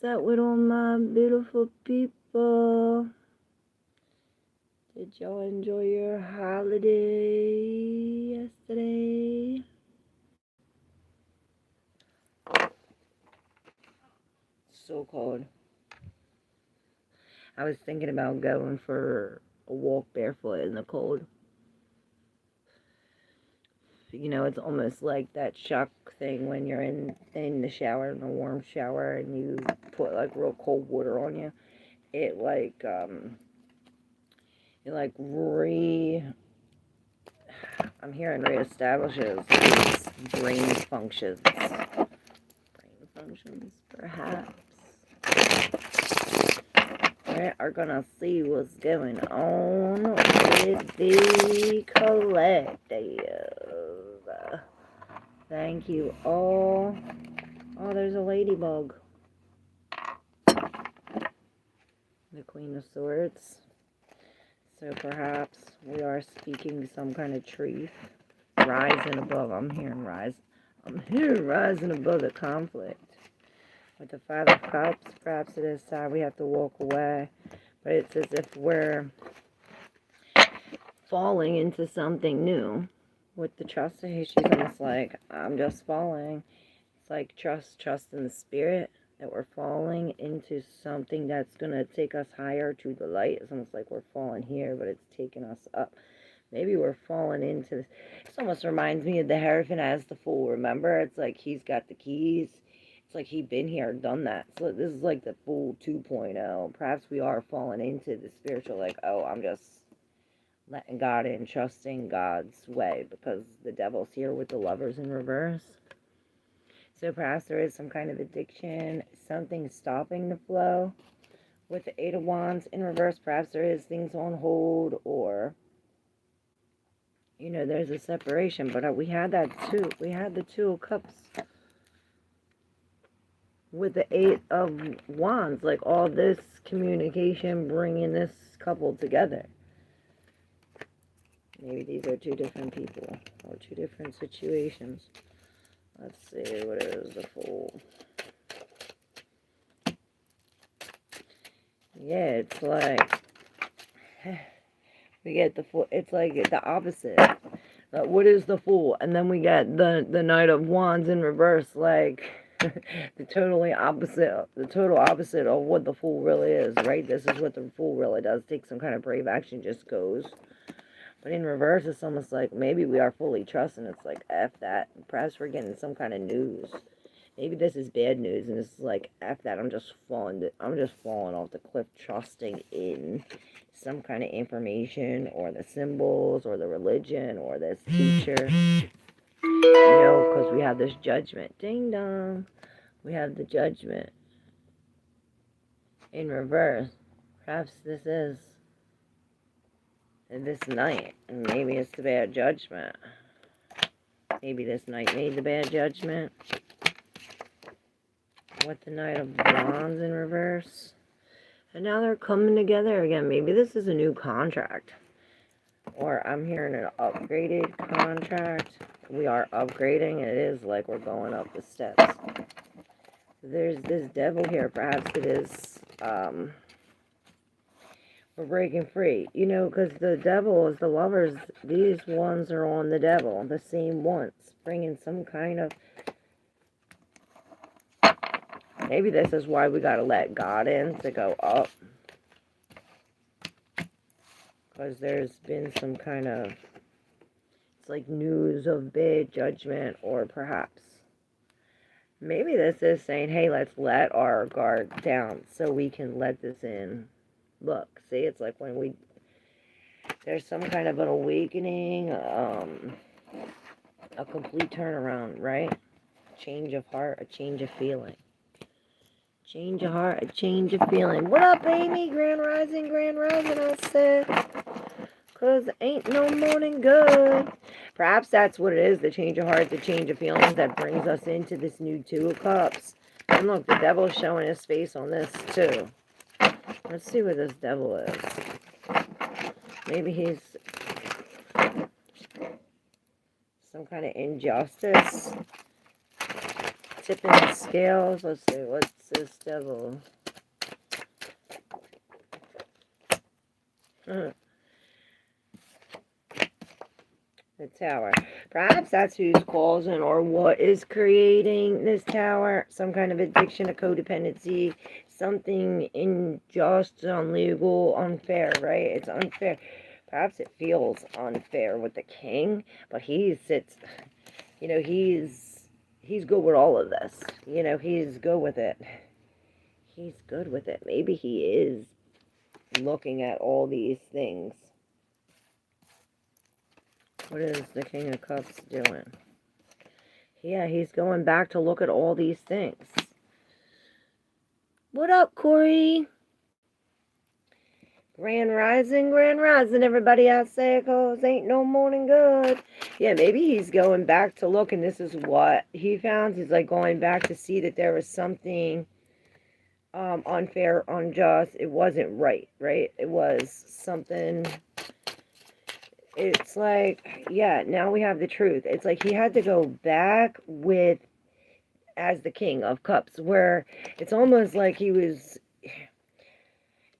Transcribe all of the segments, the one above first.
What's up with all my beautiful people? Did y'all enjoy your holiday yesterday? So cold. I was thinking about going for a walk barefoot in the cold. You know, it's almost like that shock thing when you're in the shower, in a warm shower, and you put like real cold water on you. It like I'm hearing reestablishes these brain functions. Brain functions, perhaps. We are gonna see what's going on with the collective. Thank you all. Oh, there's a ladybug. The Queen of Swords. So perhaps we are speaking some kind of truth. Rising above. I'm hearing rising above the conflict. With the Five of Cups, perhaps it is time we have to walk away. But it's as if we're falling into something new. With the trust, she's almost like, I'm just falling. It's like trust in the spirit, that we're falling into something that's going to take us higher to the light. It's almost like we're falling here, but it's taking us up. Maybe we're falling into this. This almost reminds me of the Hierophant as the Fool. Remember? It's like he's got the keys. It's like he'd been here, done that. So this is like the Fool 2.0. Perhaps we are falling into the spiritual, like, oh, I'm just letting God in, trusting God's way, because the devil's here with the Lovers in reverse. So perhaps there is some kind of addiction, something stopping the flow. With the Eight of Wands in reverse, perhaps there is things on hold, or, you know, there's a separation. But we had that too. We had the Two of Cups with the Eight of Wands. Like all this communication, bringing this couple together. Maybe these are two different people or two different situations. Let's see, what is the Fool? Yeah, it's like, we get the Fool. It's like the opposite. What is the Fool? And then we get the Knight of Wands in reverse, like the total opposite of what the Fool really is, right? This is what the Fool really does. Take some kind of brave action, just goes. But in reverse, it's almost like maybe we are fully trusting. It's like, F that. Perhaps we're getting some kind of news. Maybe this is bad news, and it's like, F that. I'm just falling off the cliff, trusting in some kind of information, or the symbols, or the religion, or this teacher. You know, because we have this judgment. Ding dong. We have the judgment in reverse. Perhaps this is this night, and maybe it's the bad judgment. Maybe this night made the bad judgment. With the Knight of Wands in reverse. And now they're coming together again. Maybe this is a new contract. Or I'm hearing an upgraded contract. We are upgrading. It is like we're going up the steps. There's this devil here. Perhaps it is, we're breaking free. You know, because the devil is the Lovers. These ones are on the devil. The same ones. Bringing some kind of... Maybe this is why we got to let God in to go up. Because there's been some kind of... It's like news of bad judgment, or perhaps... Maybe this is saying, hey, let's let our guard down so we can let this in. Look, see, it's like when we... There's some kind of an awakening, a complete turnaround, right? Change of heart, a change of feeling. Change of heart, a change of feeling. What up, Amy? Grand Rising, I said. Because ain't no morning good. Perhaps that's what it is, the change of heart, the change of feelings that brings us into this new Two of Cups. And look, the devil's showing his face on this, too. Let's see what this devil is. Maybe he's some kind of injustice tipping the scales. Let's see, what's this devil? The tower. Perhaps that's who's causing or what is creating this tower. Some kind of addiction, a codependency, something unjust, illegal, unfair, right? It's unfair. Perhaps it feels unfair with the king, but he sits, you know, he's good with all of this. You know, he's good with it. He's good with it. Maybe he is looking at all these things. What is the King of Cups doing? Yeah, he's going back to look at all these things. What up, Corey? Grand Rising, everybody out there, 'cause ain't no morning good. Yeah, maybe he's going back to look, and this is what he found. He's like going back to see that there was something unfair, unjust. It wasn't right? It was something... It's like, yeah, now we have the truth. It's like he had to go back with, as the King of Cups, where it's almost like he was,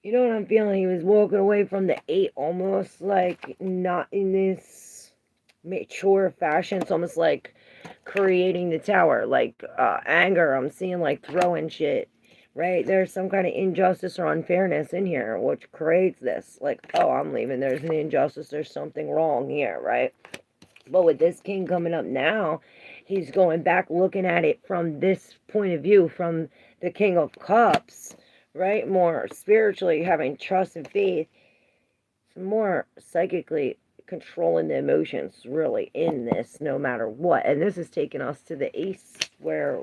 you know what I'm feeling? He was walking away from the 8, almost like not in this mature fashion. It's almost like creating the tower, like anger. I'm seeing like throwing shit. Right? There's some kind of injustice or unfairness in here, which creates this. Like, oh, I'm leaving. There's an injustice. There's something wrong here, right? But with this king coming up now, he's going back looking at it from this point of view, from the King of Cups, right? More spiritually, having trust and faith. Some more psychically controlling the emotions really in this, no matter what. And this is taking us to the Ace, where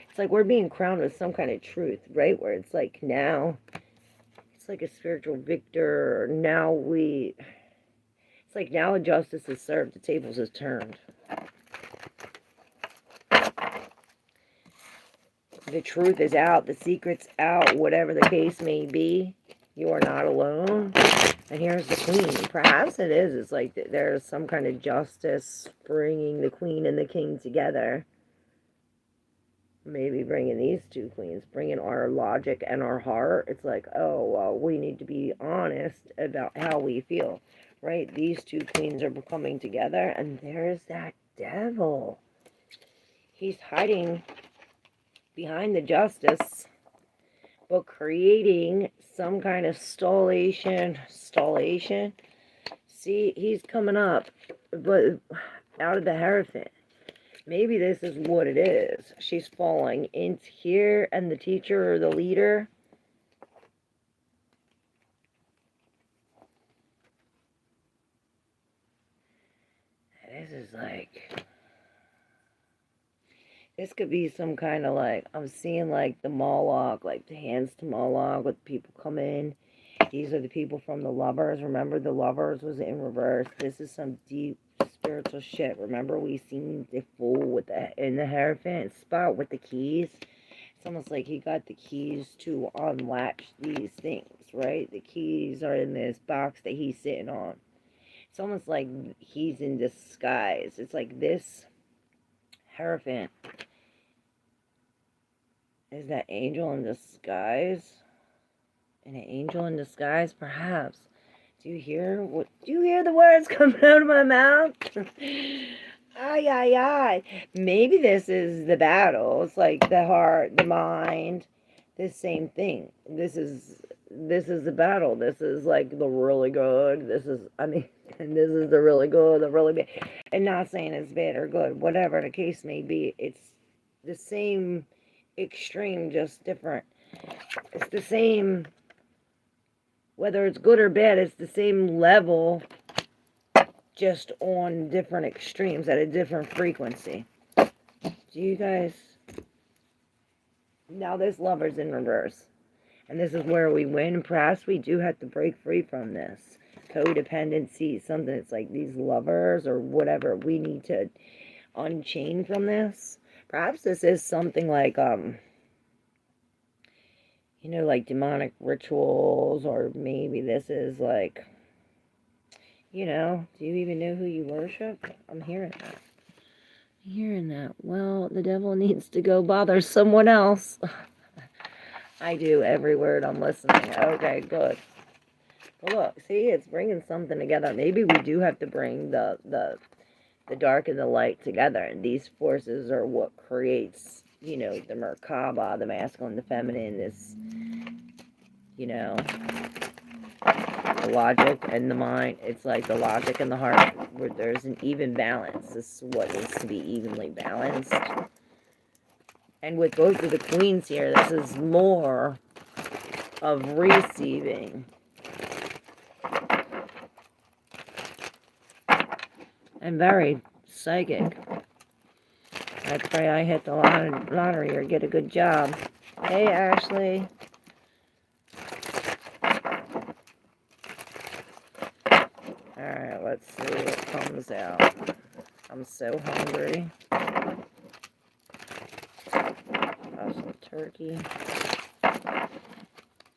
it's like we're being crowned with some kind of truth, right? Where it's like now, it's like a spiritual victor. Now it's like now justice is served, the tables is turned. The truth is out, the secret's out, whatever the case may be. You are not alone. And here's the queen. Perhaps it is. It's like there's some kind of justice bringing the queen and the king together. Maybe bringing these two queens, bringing our logic and our heart. It's like, oh, well, we need to be honest about how we feel, right? These two queens are coming together, and there's that devil. He's hiding behind the justice, but creating some kind of stallation. See, he's coming up, but out of the Hierophant. Maybe this is what it is. She's falling into here, and the teacher or the leader. This is like... This could be some kind of like... I'm seeing like the Moloch, like the hands to Moloch, with people come in. These are the people from the Lovers. Remember, the Lovers was in reverse. This is some deep spiritual shit. Remember, we seen the Fool with the in the Hierophant spot with the keys. It's almost like he got the keys to unlatch these things, right? The keys are in this box that he's sitting on. It's almost like he's in disguise. It's like this Hierophant is that angel in disguise. An angel in disguise, perhaps. Do you hear the words coming out of my mouth? Ay, ay, ay. Maybe this is the battle. It's like the heart, the mind, this same thing. This is the battle. This is like the really good. This is the really good, the really bad. And not saying it's bad or good, whatever the case may be. It's the same extreme, just different. It's the same... Whether it's good or bad, it's the same level, just on different extremes at a different frequency. Do you guys... Now this Lover's in reverse. And this is where we win. Perhaps we do have to break free from this. Codependency, something that's like these lovers or whatever. We need to unchain from this. Perhaps this is something like... you know, like demonic rituals, or maybe this is like, you know, do you even know who you worship? I'm hearing that. hearing that. Well, the devil needs to go bother someone else. I do every word I'm listening. Okay, good. Well, look, see, it's bringing something together. Maybe we do have to bring the dark and the light together. And these forces are what creates, you know, the Merkaba, the masculine, the feminine, this, you know, the logic and the mind. It's like the logic and the heart, where there's an even balance. This is what needs to be evenly balanced. And with both of the queens here, this is more of receiving. And very psychic. I pray I hit the lottery or get a good job. Hey, Ashley. Alright, let's see what comes out. I'm so hungry. Some turkey.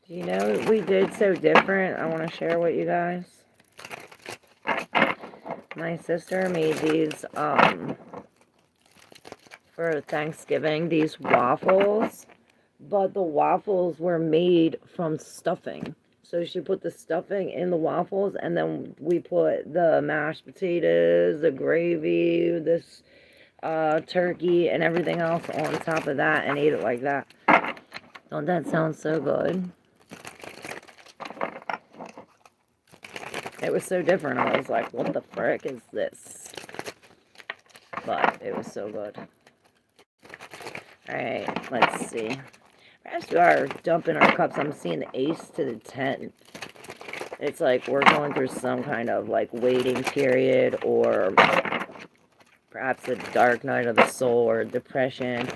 Do you know what we did so different? I want to share with you guys. My sister made these for Thanksgiving, these waffles, but the waffles were made from stuffing. So she put the stuffing in the waffles, and then we put the mashed potatoes, the gravy, this turkey, and everything else on top of that, and ate it like that. Don't that sound so good? It was so different. I was like, what the frick is this? But it was so good. Alright, let's see. As we are dumping our cups, I'm seeing the ace to the 10. It's like we're going through some kind of like waiting period, or perhaps a dark night of the soul, or depression,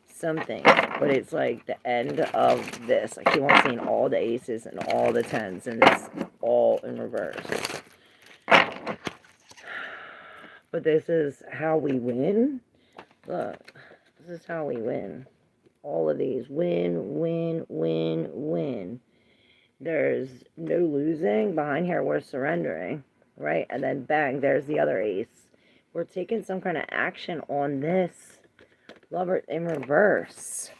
something. But it's like the end of this. I keep on seeing all the aces and all the 10s, and it's all in reverse. But this is how we win. Look, this is how we win. All of these. Win, win, win, win. There's no losing. Behind here, we're surrendering, right? And then bang, there's the other ace. We're taking some kind of action on this. Lover in reverse.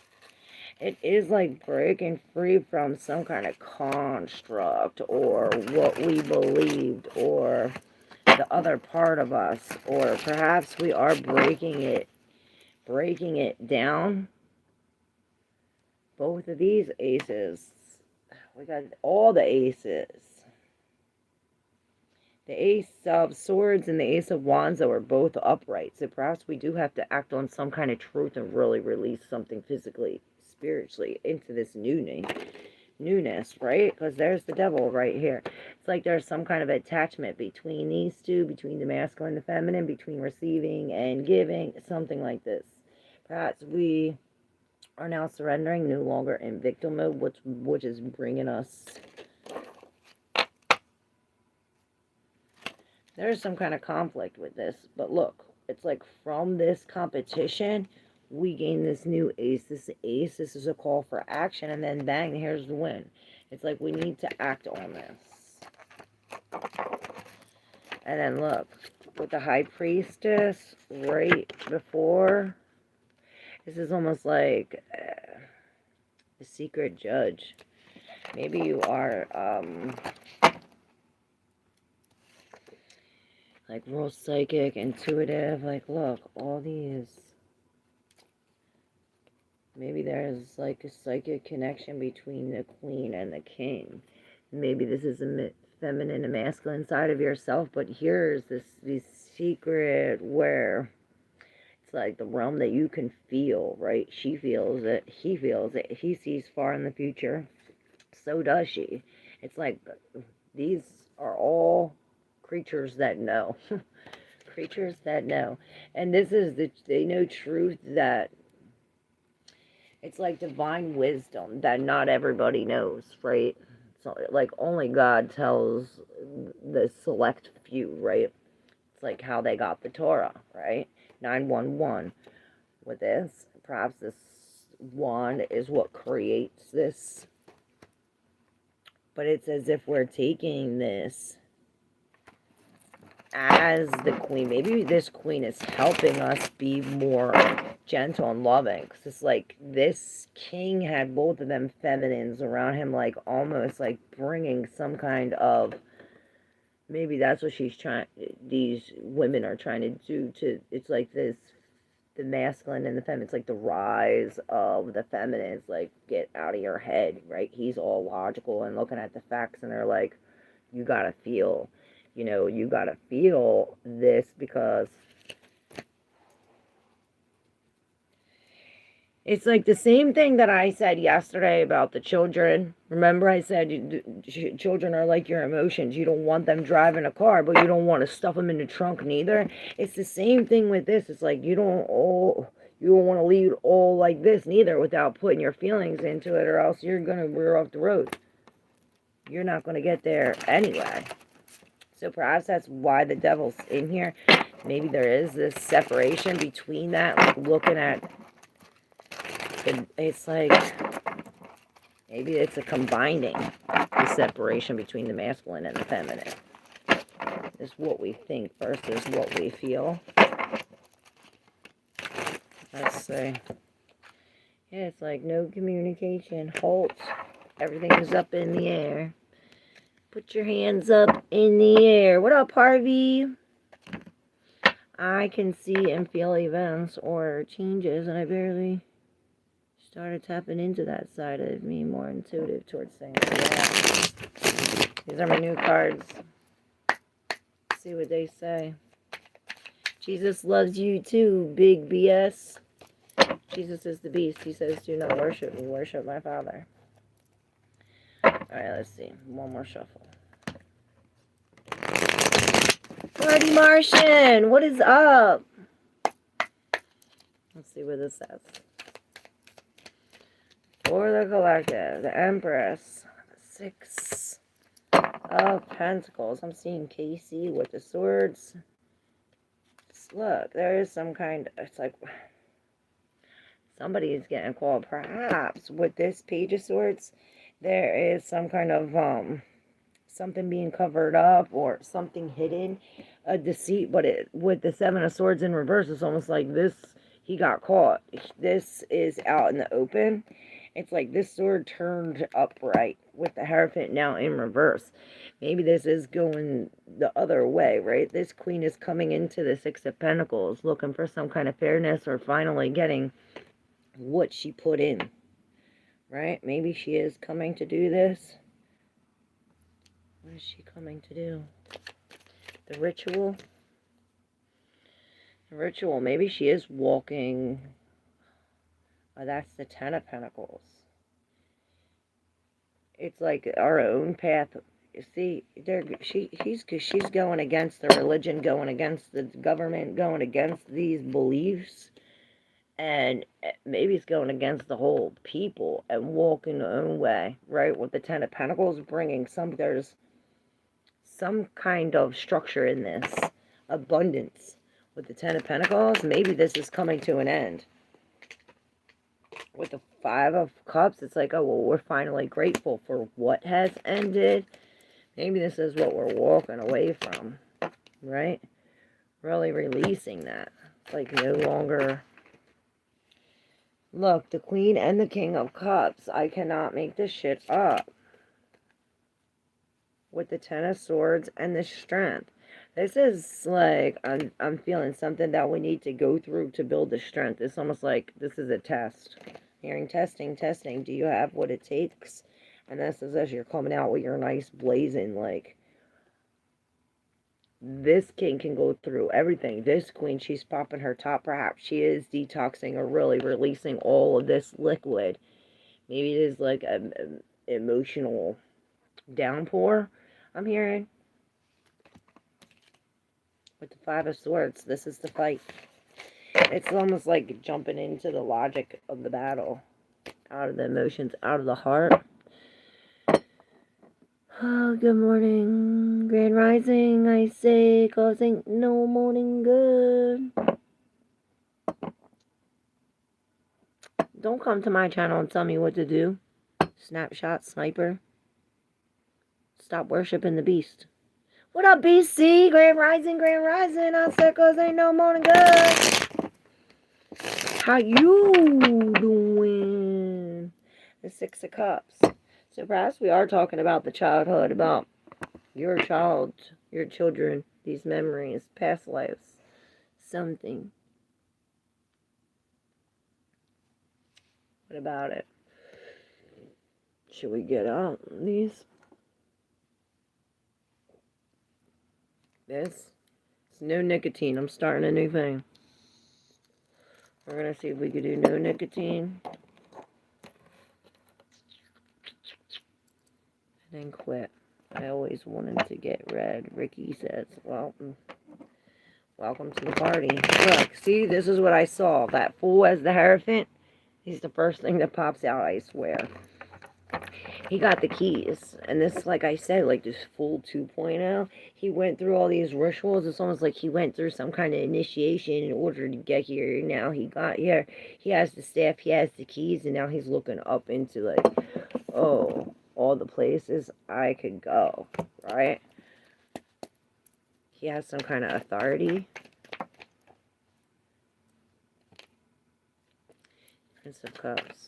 It is like breaking free from some kind of construct, or what we believed, or the other part of us, or perhaps we are breaking it down. Both of these aces, we got all the aces. The ace of swords and the ace of wands that were both upright. So perhaps we do have to act on some kind of truth and really release something physically, spiritually into this newness, right? Because there's the devil right here. It's like there's some kind of attachment between these two, between the masculine and the feminine, between receiving and giving, something like this. Perhaps we are now surrendering, no longer in victim mode, which is bringing us. There's some kind of conflict with this, but look, it's like from this competition, we gain this new ace. This ace, this is a call for action, and then bang, here's the win. It's like we need to act on this. And then look, with the high priestess right before, this is almost like the secret judge. Maybe you are like real psychic, intuitive. Like, look, all these. Maybe there's like a psychic connection between the queen and the king. Maybe this is a feminine and masculine side of yourself, but here's this secret where it's like the realm that you can feel, right? She feels it, he feels it, he sees far in the future, so does she. It's like these are all creatures that know. Creatures that know. And this is they know truth that it's like divine wisdom that not everybody knows, right? So like only God tells the select few, right? It's like how they got the Torah, right? 911. With this, perhaps this wand is what creates this. But it's as if we're taking this as the queen. Maybe this queen is helping us be more gentle and loving. Because it's like this king had both of them feminines around him, like almost like bringing some kind of, maybe that's what these women are trying to do to, it's like this, the masculine and the feminine. It's like the rise of the feminine. It's like, get out of your head, right? He's all logical and looking at the facts, and they're like, you gotta feel, you gotta feel this, because it's like the same thing that I said yesterday about the children. Remember, I said children are like your emotions. You don't want them driving a car, but you don't want to stuff them in the trunk neither. It's the same thing with this. It's like you don't want to leave it all like this neither without putting your feelings into it, or else you're going to rear off the road. You're not going to get there anyway. So perhaps that's why the devil's in here. Maybe there is this separation between that, like looking at, it's like, maybe it's a combining the separation between the masculine and the feminine. Is what we think versus what we feel. Let's see. Yeah, it's like no communication. Halt. Everything is up in the air. Put your hands up in the air. What up, Harvey? I can see and feel events or changes, and I barely started tapping into that side of me, more intuitive towards things. Yeah. These are my new cards. Let's see what they say. Jesus loves you too, big BS. Jesus is the beast. He says, do not worship me, worship my Father. Alright, let's see. One more shuffle. Marty Martian, what is up? Let's see what this says. For the collective, the Empress, the 6 of Pentacles. I'm seeing Casey with the swords. Look, there is some kind, it's like somebody is getting called. Perhaps with this Page of Swords, there is some kind of something being covered up or something hidden, a deceit. But with the 7 of Swords in reverse, it's almost like this, he got caught. This is out in the open. It's like this sword turned upright with the Hierophant now in reverse. Maybe this is going the other way, right? This queen is coming into the 6 of Pentacles, looking for some kind of fairness or finally getting what she put in, right? Maybe she is coming to do this. What is she coming to do? The ritual. The ritual. Maybe she is walking. Oh, that's the 10 of Pentacles. It's like our own path. You see, she's going against the religion, going against the government, going against these beliefs, and maybe it's going against the whole people and walking their own way, right? With the 10 of Pentacles, bringing there's some kind of structure in this abundance. With the 10 of Pentacles, maybe this is coming to an end. With the 5 of Cups, it's like, oh, well, we're finally grateful for what has ended. Maybe this is what we're walking away from, right? Really releasing that. It's like no longer... Look, the Queen and the King of Cups. I cannot make this shit up. With the 10 of Swords and the Strength. This is like, I'm feeling something that we need to go through to build the strength. It's almost like this is a test. Hearing testing. Do you have what it takes? And this is as you're coming out with your nice blazing, like, this king can go through everything. This queen, she's popping her top. Perhaps she is detoxing or really releasing all of this liquid. Maybe it is like an emotional downpour, I'm hearing. With the 5 of Swords, this is the fight. It's almost like jumping into the logic of the battle. Out of the emotions, out of the heart. Oh, good morning. Grand rising, I say, 'cause ain't no morning good. Don't come to my channel and tell me what to do. Snapshot sniper. Stop worshiping the beast. What up, BC? Grand Rising, Grand Rising. I said, cause ain't no morning good. How you doing? The Six of Cups. So perhaps we are talking about the childhood, about your child, your children, these memories, past lives, something. What about it? Should we get out these? This? It's no nicotine. I'm starting a new thing. We're going to see if we can do no nicotine. And then quit. I always wanted to get red. Ricky says, well, welcome to the party. Look, see, this is what I saw. That fool as the Hierophant. He's the first thing that pops out, I swear. He got the keys. And this, like I said, like this Fool 2.0, he went through all these rituals. It's almost like he went through some kind of initiation in order to get here. Now he got here. He has the staff, he has the keys, and now he's looking up into like, oh, all the places I could go, right? He has some kind of authority. Prince of Cups.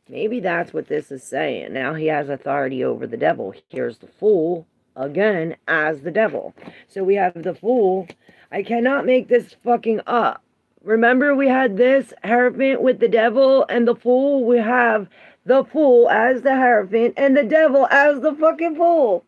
Maybe that's what this is saying. Now he has authority over the devil. Here's the Fool, again, as the devil. So we have the Fool. I cannot make this fucking up. Remember we had this Hierophant with the devil and the Fool? We have the Fool as the Hierophant and the devil as the fucking Fool.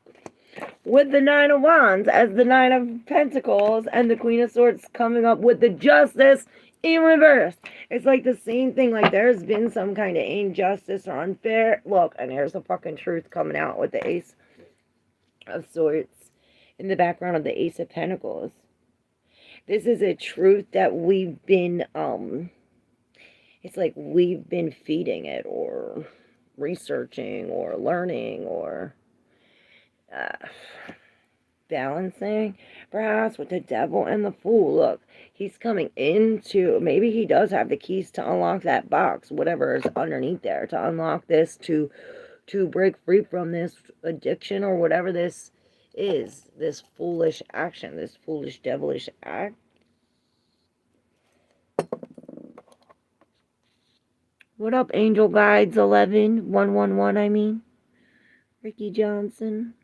With the Nine of Wands as the Nine of Pentacles and the Queen of Swords coming up with the Justice in reverse. It's like the same thing. Like there's been some kind of injustice or unfair. Look, and here's the fucking truth coming out with the Ace of Swords in the background of the Ace of Pentacles. This is a truth that we've been, it's like we've been feeding it or researching or learning or balancing, perhaps, with the devil and the Fool. Look, he's coming into, maybe he does have the keys to unlock that box, whatever is underneath there, to unlock this, to break free from this addiction or whatever this is, this foolish action, this foolish devilish act. What up, Angel Guides 11111, I mean? Ricky Johnson.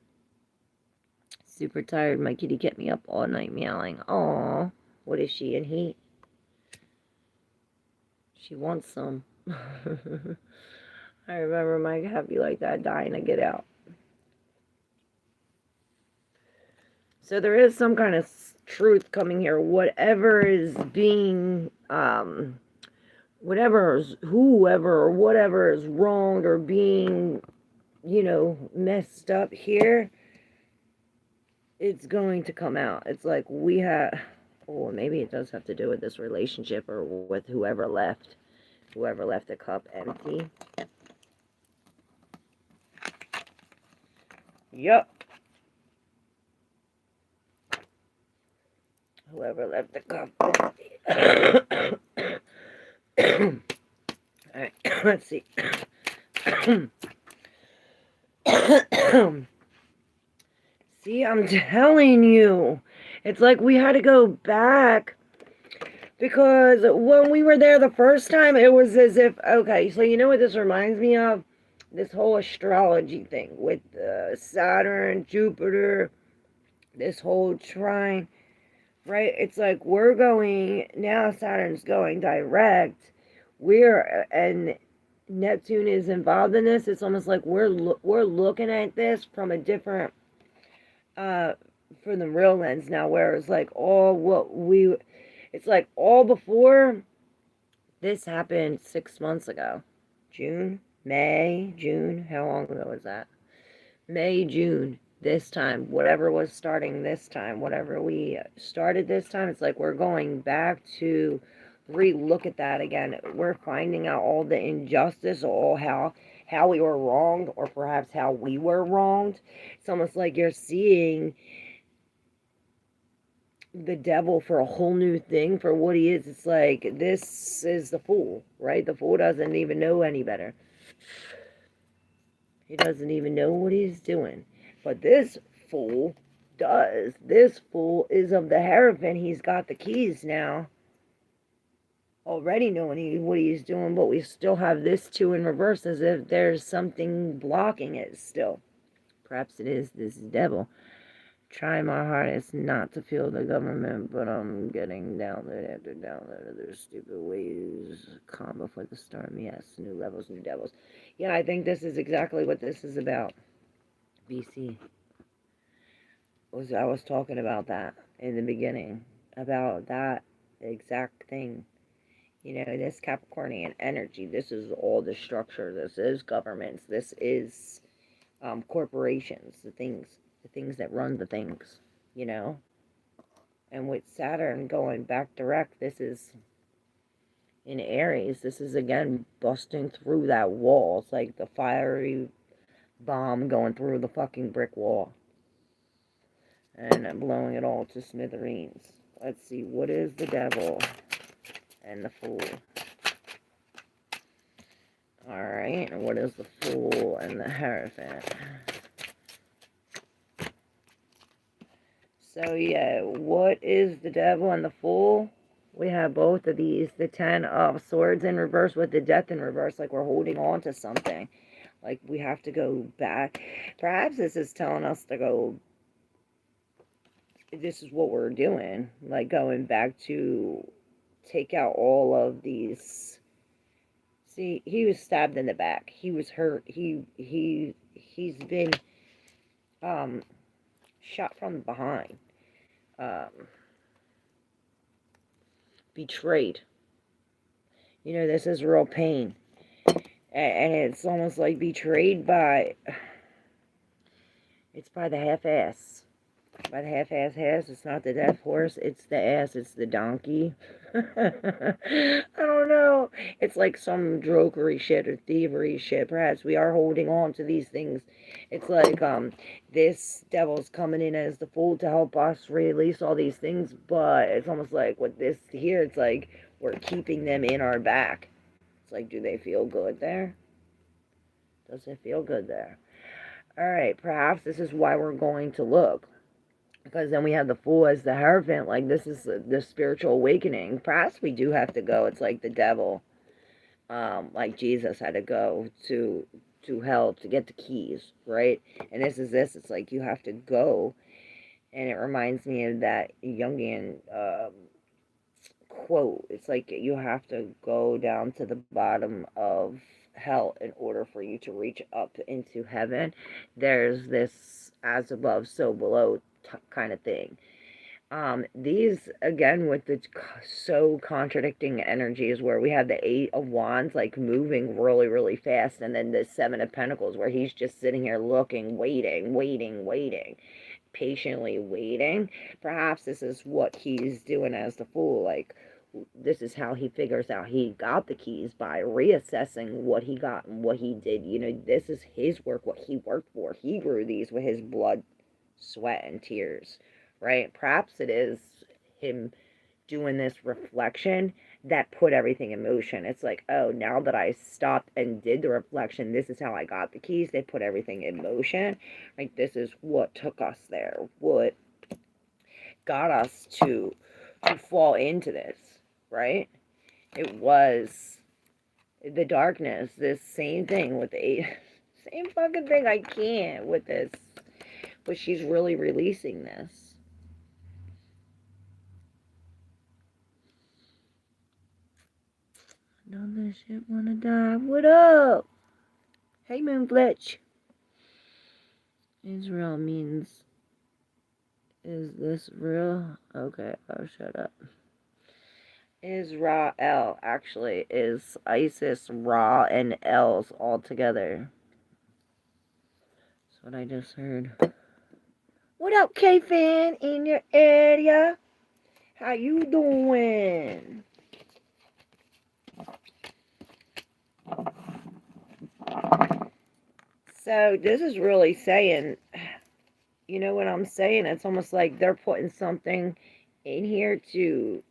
Super tired. My kitty kept me up all night meowing. Aww. What is she in heat? She wants some. I remember my cat be like that, dying to get out. So there is some kind of truth coming here. Whatever is being, whoever or whatever is wronged or being, messed up here, it's going to come out. It's like we have, or maybe it does have to do with this relationship or with whoever left the cup empty. Yup. Whoever left the cup empty. Alright, let's see. See, I'm telling you. It's like we had to go back. Because when we were there the first time, it was as if, okay, so you know what this reminds me of? This whole astrology thing with Saturn, Jupiter, this whole trine, right? It's like we're going, now Saturn's going direct. And Neptune is involved in this. It's almost like we're looking at this from a different, from the real lens now, where it's like it's like all before this happened 6 months ago. May, June, how long ago was that? May, June, this time, whatever was starting this time, whatever we started this time, it's like we're going back to re-look at that again. We're finding out all the injustice, all how we were wronged, or perhaps how we were wronged. It's almost like you're seeing the devil for a whole new thing, for what he is. It's like, this is the Fool, right? The Fool doesn't even know any better. He doesn't even know what he's doing. But this fool does. This fool is of the Hierophant. He's got the keys now. Already knowing what he's doing, but we still have this 2 in reverse, as if there's something blocking it still. Perhaps it is this devil. Try my hardest not to feel the government, but I'm getting download after download of their stupid ways. Calm before the storm, yes. New levels, new devils. Yeah, I think this is exactly what this is about. BC. I was talking about that in the beginning. About that exact thing. You know, this Capricornian energy, this is all the structure, this is governments, this is corporations, the things that run the things, you know. And with Saturn going back direct, this is in Aries, this is again busting through that wall. It's like the fiery bomb going through the fucking brick wall and blowing it all to smithereens. Let's see, what is the devil and the fool? Alright, and what is the Fool and the Hierophant? So, yeah, what is the Devil and the Fool? We have both of these. The 10 of Swords in reverse with the Death in reverse, like we're holding on to something. Like we have to go back. Perhaps this is telling us to go, this is what we're doing. Like going back to take out all of these. See, he was stabbed in the back. He was hurt. He's been shot from behind. Betrayed. You know, this is real pain. And it's almost like betrayed by, it's by the half-ass. By the half-ass ass. It's not the death horse, it's the ass, it's the donkey. I don't know. It's like some drogery shit or thievery shit. Perhaps we are holding on to these things. It's like this devil's coming in as the fool to help us release all these things, but it's almost like with this here, it's like we're keeping them in our back. It's like, do they feel good there? Does it feel good there? Alright, perhaps this is why we're going to look. Because then we have the Fool as the Hierophant. Like, this is the spiritual awakening. Perhaps we do have to go. It's like the devil. Like Jesus had to go to hell to get the keys, right? And this is this. It's like you have to go. And it reminds me of that Jungian quote. It's like you have to go down to the bottom of hell in order for you to reach up into heaven. There's this as above, so below kind of thing. These, again, with the so contradicting energies where we have the 8 of Wands, like, moving really, really fast, and then the 7 of Pentacles, where he's just sitting here looking, waiting, patiently waiting. Perhaps this is what he's doing as the Fool, like, this is how he figures out he got the keys, by reassessing what he got and what he did. You know, this is his work, what he worked for. He grew these with his blood, sweat, and tears, right? Perhaps it is him doing this reflection that put everything in motion. It's like, oh, now that I stopped and did the reflection, this is how I got the keys. They put everything in motion. Like, this is what took us there, what got us to fall into this, right? It was the darkness, this same thing with the 8, same fucking thing. I can't with this. But she's really releasing this. Don't this shit wanna die. What up? Hey, Moonfletch. Israel means, is this real? Okay, I'll shut up. Israel actually is Isis, Ra, and Els all together. That's what I just heard. What up, K-Fan, in your area? How you doing? So this is really saying, you know what I'm saying? It's almost like they're putting something in here to,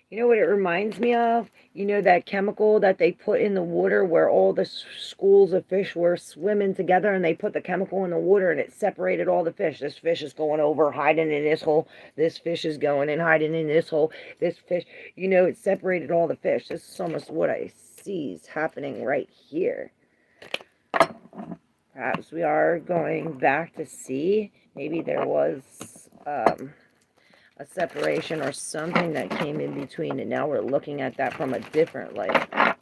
you You know what it reminds me of? You know that chemical that they put in the water where all the schools of fish were swimming together, and they put the chemical in the water and it separated all the fish. This fish is going over, hiding in this hole. This fish is going and hiding in this hole. This fish, you know, it separated all the fish. This is almost what I see is happening right here. Perhaps we are going back to sea. Maybe there was a separation or something that came in between, and now we're looking at that from a different light.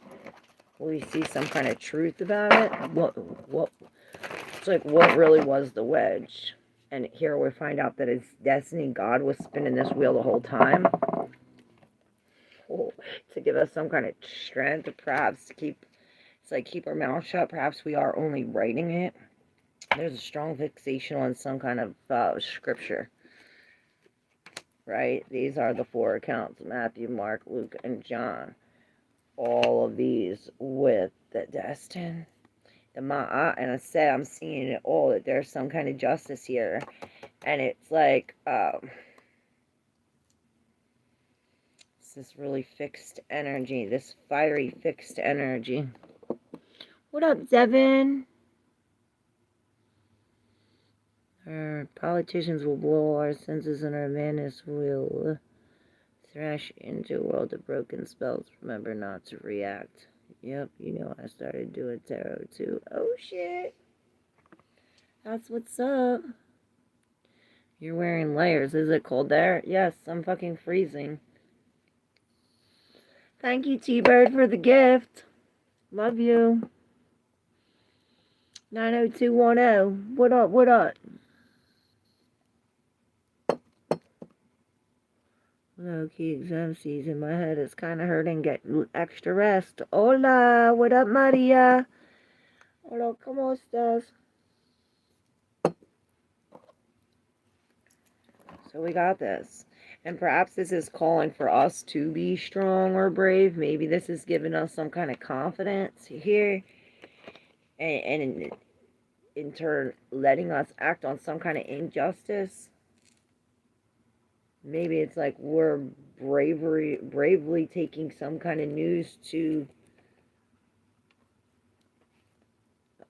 Will we see some kind of truth about it? What it's like, what really was the wedge? And here we find out that it's destiny. God was spinning this wheel the whole time, to give us some kind of strength, perhaps to keep, it's like keep our mouth shut. Perhaps we are only writing it. There's a strong fixation on some kind of scripture. Right? These are the 4 accounts: Matthew, Mark, Luke, and John. All of these with the destined, the Ma'at, and I said I'm seeing it all, that there's some kind of justice here. And it's like, it's this really fixed energy, this fiery fixed energy. What up, Devin? Our politicians will blow our senses, and our madness will thrash into a world of broken spells. Remember not to react. Yep, you know I started doing tarot too. Oh shit. That's what's up. You're wearing layers. Is it cold there? Yes, I'm fucking freezing. Thank you, T-Bird, for the gift. Love you. 90210. What up, what up? Low-key exam season. My head is kind of hurting. Get extra rest. Hola. What up, Maria? Hola, ¿cómo estás? So we got this. And perhaps this is calling for us to be strong or brave. Maybe this is giving us some kind of confidence here. And in turn, letting us act on some kind of injustice. Maybe it's like we're bravely taking some kind of news to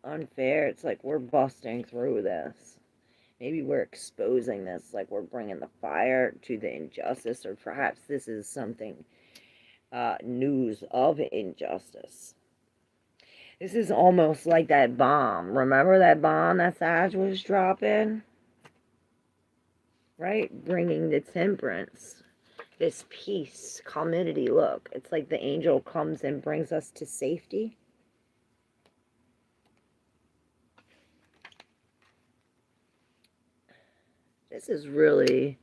unfair. It's like we're busting through this. Maybe we're exposing this, like we're bringing the fire to the injustice, or perhaps this is something, news of injustice. This is almost like that bomb. Remember that bomb that Sag was dropping? Right? Bringing the temperance, this peace, calmity look. It's like the angel comes and brings us to safety. This is really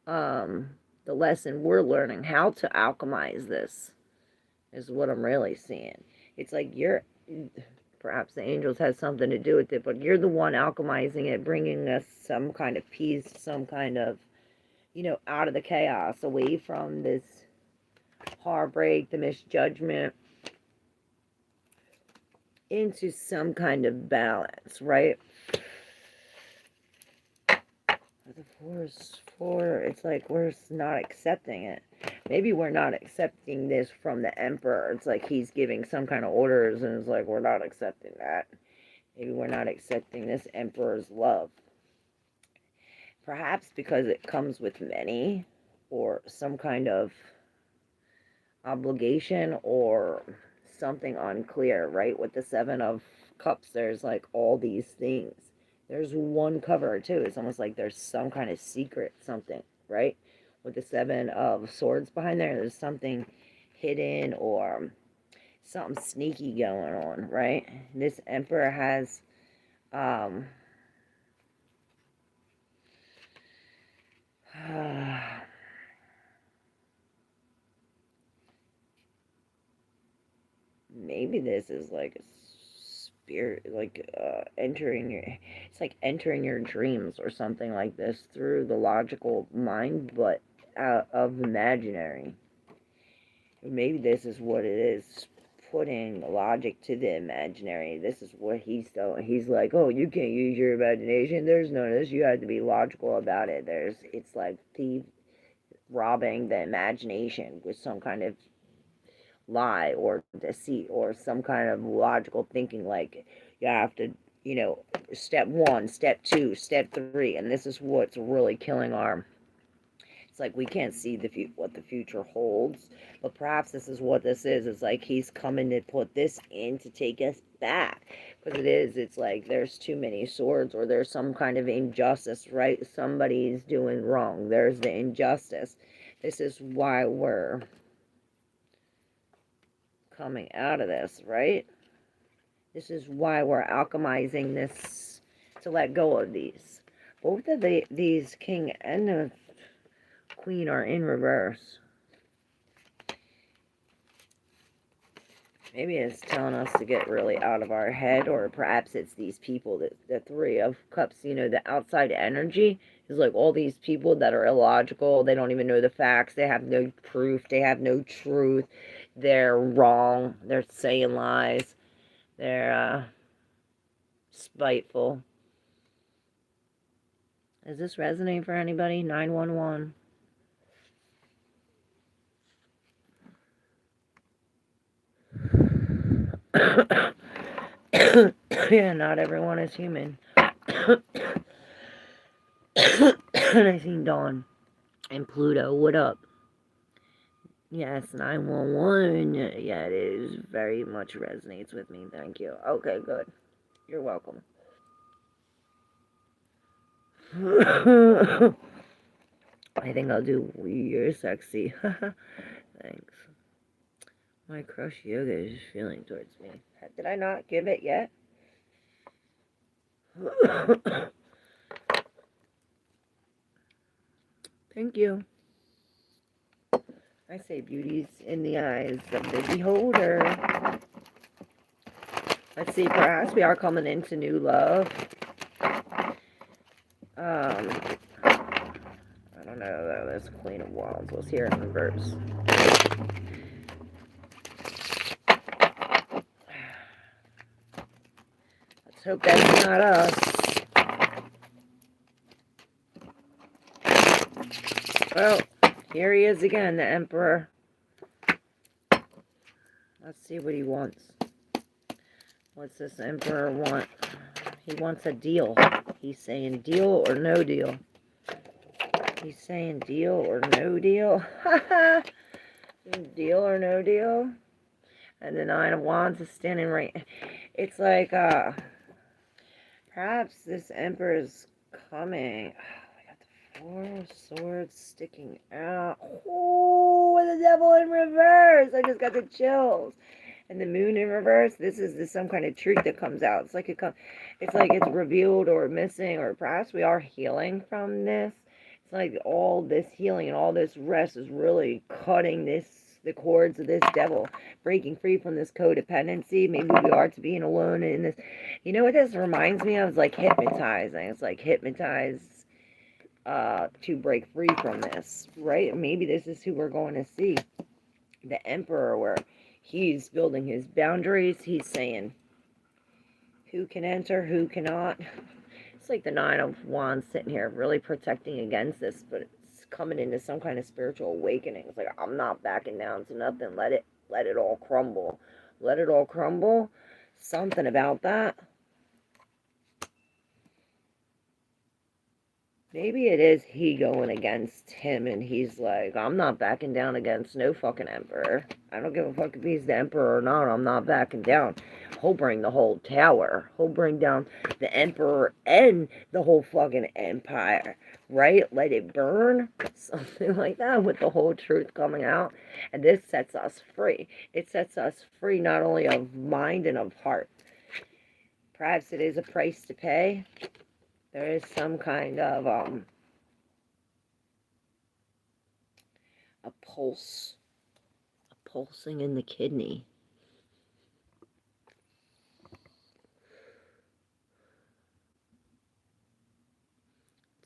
the lesson we're learning. How to alchemize this is what I'm really seeing. It's like perhaps the angels had something to do with it, but you're the one alchemizing it, bringing us some kind of peace, some kind of, you know, out of the chaos, away from this heartbreak, the misjudgment, into some kind of balance, right? The 4 is 4. It's like we're not accepting it. Maybe we're not accepting this from the emperor. It's like he's giving some kind of orders, and it's like we're not accepting that. Maybe we're not accepting this emperor's love. Perhaps because it comes with many, or some kind of obligation, or something unclear, right? With the 7 of Cups, there's like all these things. There's one cover too. It's almost like there's some kind of secret something, right? With the 7 of Swords behind there, there's something hidden or something sneaky going on, right? This Emperor has maybe this is like a spirit, like entering your, it's like entering your dreams or something like this through the logical mind, but out of imaginary. Maybe this is what it is, putting logic to the imaginary. This is what he's doing. He's like, oh, you can't use your imagination. There's none of this. You have to be logical about it. It's like robbing the imagination with some kind of lie or deceit or some kind of logical thinking, like you have to, you know, step 1, step 2, step 3, and this is what's really killing our, it's like we can't see what the future holds, but perhaps this is what this is. It's like he's coming to put this in to take us back, because it's like there's too many swords, or there's some kind of injustice, right? Somebody's doing wrong, there's the injustice. This is why we're coming out of this, right? This is why we're alchemizing this to let go of these. Both of these king and the queen are in reverse. Maybe it's telling us to get really out of our head, or perhaps it's these people, that the 3 of cups, you know, the outside energy is like all these people that are illogical. They don't even know the facts. They have no proof. They have no truth. They're wrong. They're saying lies. They're spiteful. Is this resonating for anybody? 911. Yeah, not everyone is human. And I seen Dawn and Pluto. What up? Yes, 911. Yeah, it is very much resonates with me. Thank you. Okay, good. You're welcome. I think I'll do You're Sexy. Thanks. My crush yoga is feeling towards me. Did I not give it yet? Thank you. I say beauty's in the eyes of the beholder. Let's see, perhaps we are coming into new love. I don't know though, this Queen of Wands. Let's hear it in reverse. Let's hope that's not us. Well, here he is again, the Emperor. Let's see what he wants. What's this Emperor want? He wants a deal. He's saying deal or no deal. He's saying deal or no deal. Deal or no deal. And the 9 of Wands is standing right. It's like, perhaps this Emperor's coming. We got the 4 of Swords sticking out. Oh, and the Devil in reverse. I just got the chills. And the Moon in reverse. This is some kind of truth that comes out. It's like it's revealed or missing, or perhaps we are healing from this. It's like all this healing and all this rest is really cutting the cords of this devil, breaking free from this codependency. Maybe we are to being alone in this. You know what this reminds me of? It's like hypnotizing. It's like hypnotized to break free from this, right? Maybe this is who we're going to see. The Emperor, where he's building his boundaries. He's saying who can enter, who cannot. It's like the 9 of Wands sitting here really protecting against this, but it's coming into some kind of spiritual awakening. It's like, I'm not backing down to nothing. Let it all crumble. Let it all crumble. Something about that. Maybe it is he going against him, and he's like, I'm not backing down against no fucking Emperor. I don't give a fuck if he's the Emperor or not. I'm not backing down. He'll bring the whole tower. He'll bring down the Emperor and the whole fucking empire, right? Let it burn. Something like that, with the whole truth coming out. And this sets us free. It sets us free not only of mind and of heart. Perhaps it is a price to pay. There is some kind of a pulsing in the kidney.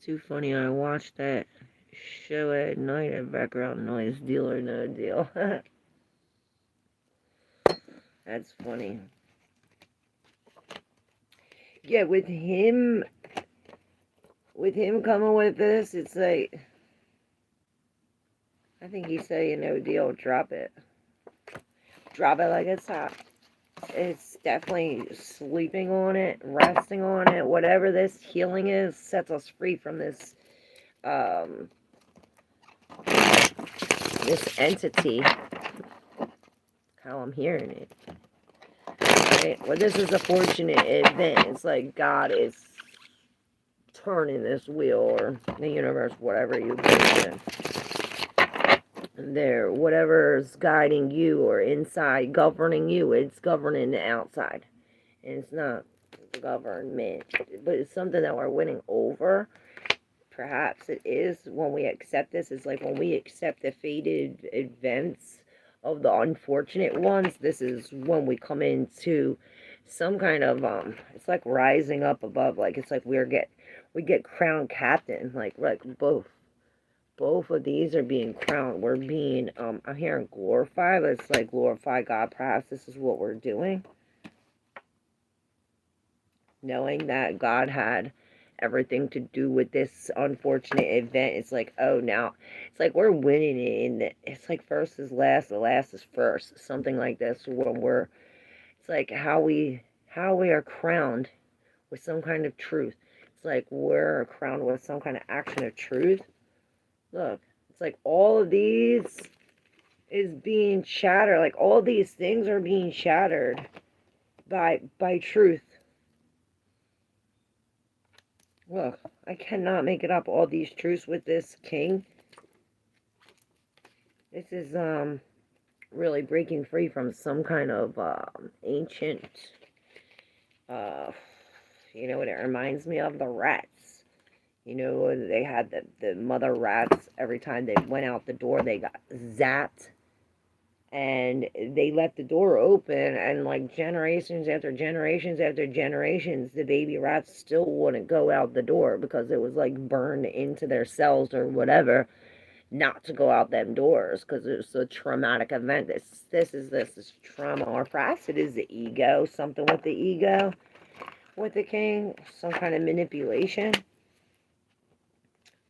Too funny, I watched that show at night at background noise, Deal or No Deal. That's funny. Yeah, with him coming with this, it's like I think he's saying no deal, drop it. Drop it like it's hot. It's definitely sleeping on it, resting on it, whatever this healing is, sets us free from this, this entity. How I'm hearing it. Right? Well, this is a fortunate event. It's like God is turning this wheel, or the universe, whatever you believe in. There, whatever's guiding you or inside governing you, it's governing the outside. And it's not government, but it's something that we're winning over. Perhaps it is when we accept this. It's like when we accept the fated events of the unfortunate ones, this is when we come into some kind of it's like rising up above. Like it's like we get crowned captain. Like both of these are being crowned. We're being I'm hearing glorified, but it's like glorify God. Perhaps this is what we're doing, knowing that God had everything to do with this unfortunate event. It's like, oh, now it's like we're winning it, and it's like first is last, the last is first, something like this. When it's like how we are crowned with some kind of truth. It's like we're crowned with some kind of action of truth. Look, it's like all of these is being shattered. Like all these things are being shattered by truth. Look, I cannot make it up. All these truths with this king. This is really breaking free from some kind of ancient, you know what it reminds me of? The rats. You know, they had the mother rats. Every time they went out the door, they got zapped. And they left the door open, and like generations after generations after generations, the baby rats still wouldn't go out the door because it was like burned into their cells or whatever, not to go out them doors because it was a traumatic event. This is trauma, or perhaps it is the ego, something with the ego, with the king, some kind of manipulation.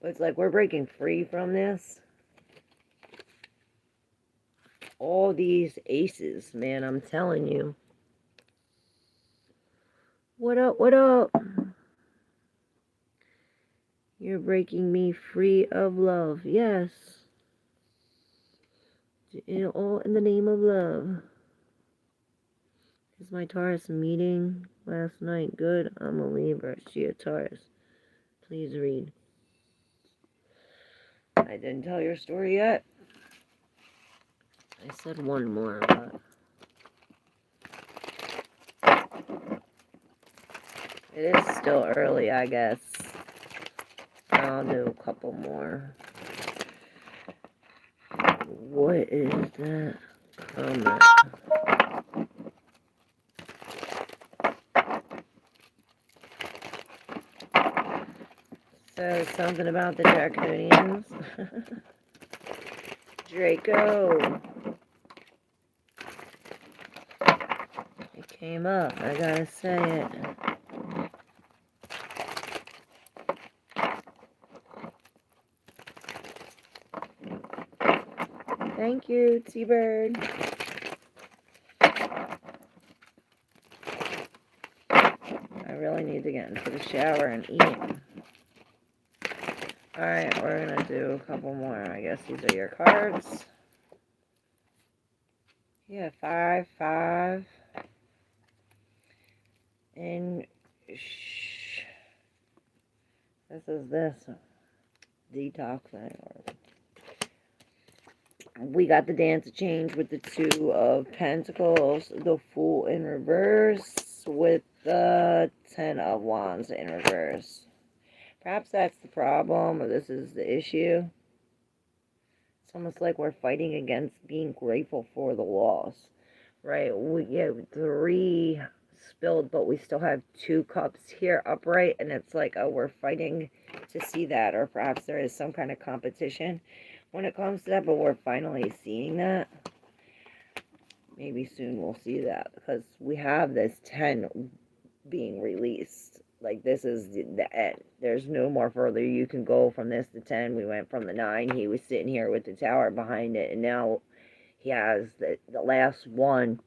But it's like we're breaking free from this. All these aces, man, I'm telling you. What up, what up? You're breaking me free of love. Yes. All in the name of love. Is my Taurus meeting last night good? I'm a Libra. She a Taurus. Please read. I didn't tell your story yet. I said one more, but it is still early, I guess. I'll do a couple more. What is that comment? So, something about the Draconians. Draco. It came up. I gotta say it. Thank you, T-Bird. I really need to get into the shower and eat. Alright, we're gonna do a couple more. I guess these are your cards. Yeah, 5, 5. And this detoxing. We got the dance change with the 2 of Pentacles, the Fool in reverse, with the 10 of Wands in reverse. Perhaps that's the problem, or this is the issue. It's almost like we're fighting against being grateful for the loss, right? We have 3 spilled, but we still have 2 cups here upright, and it's like, oh, we're fighting to see that, or perhaps there is some kind of competition when it comes to that, but we're finally seeing that. Maybe soon we'll see that, because we have this 10 being released. Like, this is the end. There's no more further you can go from this to 10. We went from the 9. He was sitting here with the tower behind it, and now he has the last one.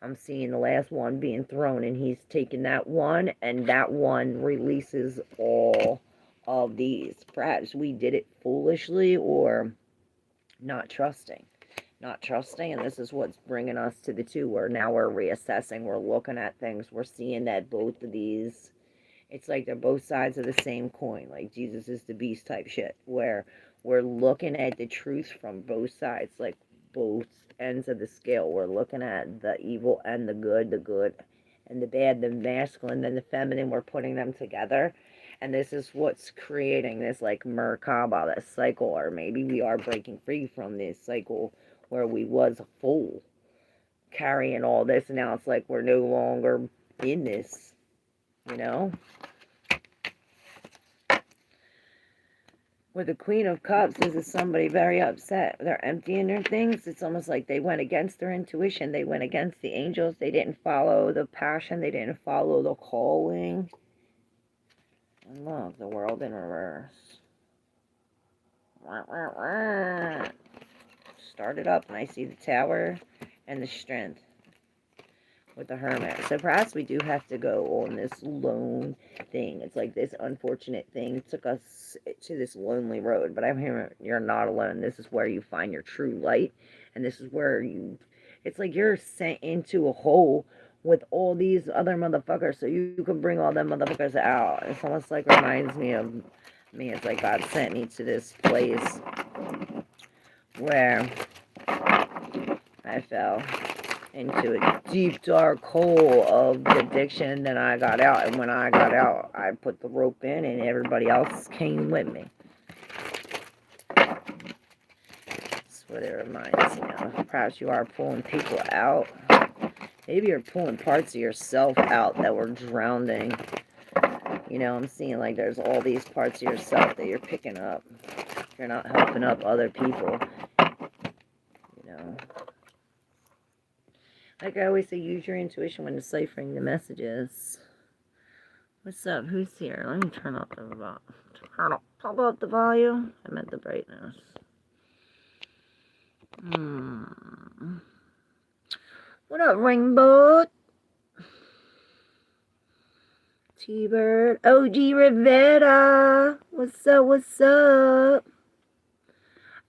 I'm seeing the last one being thrown, and he's taking that one, and that one releases all of these. Perhaps we did it foolishly or not trusting. Not trusting, and this is what's bringing us to the 2, where now we're reassessing, we're looking at things, we're seeing that both of these, it's like they're both sides of the same coin, like Jesus is the beast type shit, where we're looking at the truth from both sides, like both ends of the scale. We're looking at the evil and the good and the bad, the masculine and the feminine. We're putting them together, and this is what's creating this like Merkaba, this cycle, or maybe we are breaking free from this cycle where we was a fool carrying all this, and now it's like we're no longer in this, you know. With the Queen of Cups, this is somebody very upset. They're emptying their things. It's almost like they went against their intuition. They went against the angels. They didn't follow the passion. They didn't follow the calling. And look, the world in reverse. Started up, and I see the tower and the strength with the hermit. So perhaps we do have to go on this lone thing. It's like this unfortunate thing took us to this lonely road, but I'm here. You're not alone. This is where you find your true light, and this is where you, it's like you're sent into a hole with all these other motherfuckers so you can bring all them motherfuckers out. It's almost like reminds me of me. It's like God sent me to this place where I fell into a deep, dark hole of addiction. Then I got out, and when I got out, I put the rope in, and everybody else came with me. That's what it reminds me of. Perhaps you are pulling people out. Maybe you're pulling parts of yourself out that were drowning. You know, I'm seeing like there's all these parts of yourself that you're picking up. You're not helping up other people. You know. Like I always say, use your intuition when deciphering the messages. What's up? Who's here? Let me turn up the volume. Pop up the volume. I meant the brightness. What up, Rainbow? T-Bird. OG Rivera. What's up? What's up?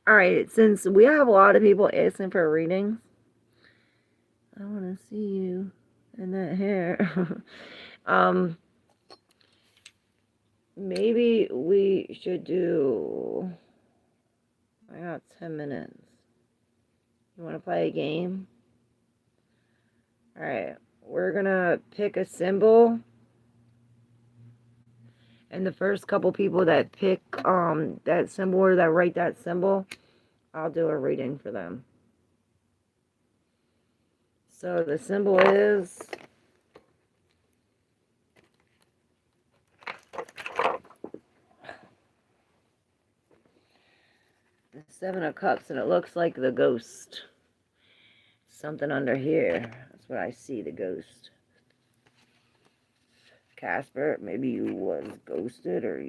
Alright, since we have a lot of people asking for readings, I want to see you in that hair. Maybe we should do, I got 10 minutes. You want to play a game? Alright, we're going to pick a symbol. And the first couple people that pick that symbol or that write that symbol, I'll do a reading for them. So the symbol is the 7 of Cups, and it looks like the ghost. Something under here. That's what I see, the ghost. Casper, maybe you was ghosted, or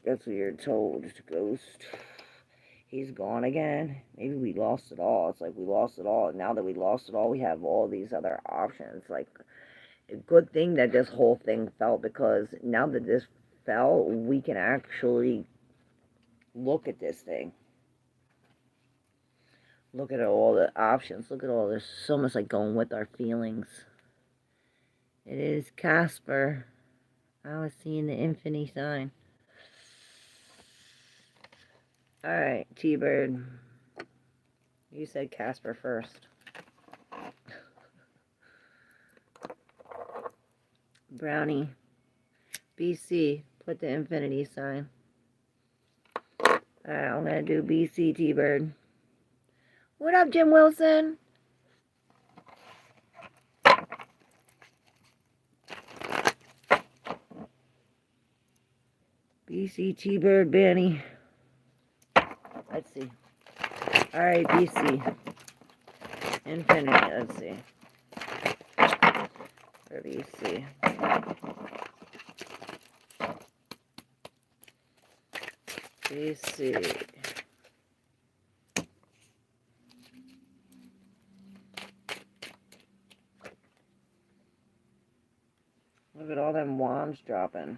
that's what you're told, it's a ghost. He's gone again. Maybe we lost it all. It's like we lost it all. And now that we lost it all, we have all these other options. Like, a good thing that this whole thing fell, because now that this fell, we can actually look at this thing. Look at all the options. Look at all this. It's almost like going with our feelings. It is Casper. I was seeing the infinity sign. Alright, T-Bird. You said Casper first. Brownie. BC. Put the infinity sign. Alright, I'm going to do BC, T-Bird. What up, Jim Wilson? BC, T-Bird, Benny. Let's see. Alright, BC. Infinity, let's see. For BC. Let's see. Look at all them wands dropping.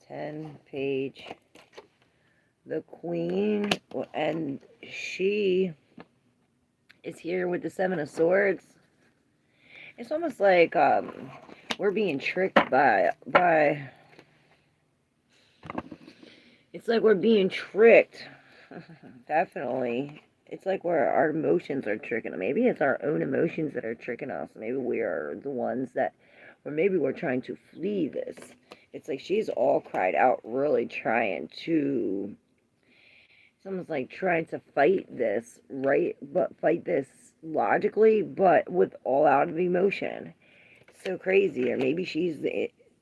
10-page. The Queen, and she is here with the 7 of Swords. It's almost like we're being tricked by it's like we're being tricked. Definitely. It's like where our emotions are tricking us. Maybe it's our own emotions that are tricking us. Maybe we are the ones that, or maybe we're trying to flee this. It's like she's all cried out, really trying to, it's almost like trying to fight this, right? But fight this logically, but with all out of emotion. So crazy. Or maybe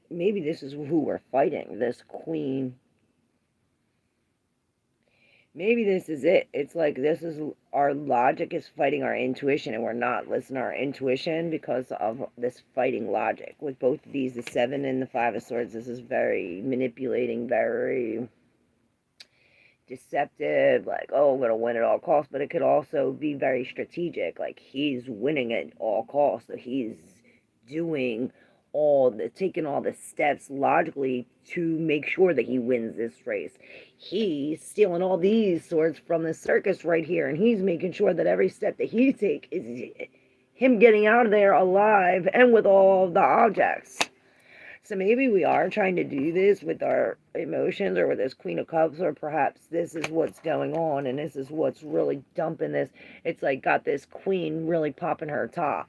maybe this is who we're fighting, this Queen. Maybe this is it. It's like this is our logic is fighting our intuition, and we're not listening to our intuition because of this fighting logic. With both of these, the 7 and the 5 of Swords, this is very manipulating, very deceptive, like, oh, I'm going to win at all costs, but it could also be very strategic, like he's winning at all costs, so he's doing taking all the steps logically to make sure that he wins this race. He's stealing all these swords from the circus right here, and he's making sure that every step that he takes is him getting out of there alive and with all the objects. So maybe we are trying to do this with our emotions or with this Queen of Cups, or perhaps this is what's going on and this is what's really dumping this. It's like got this Queen really popping her top.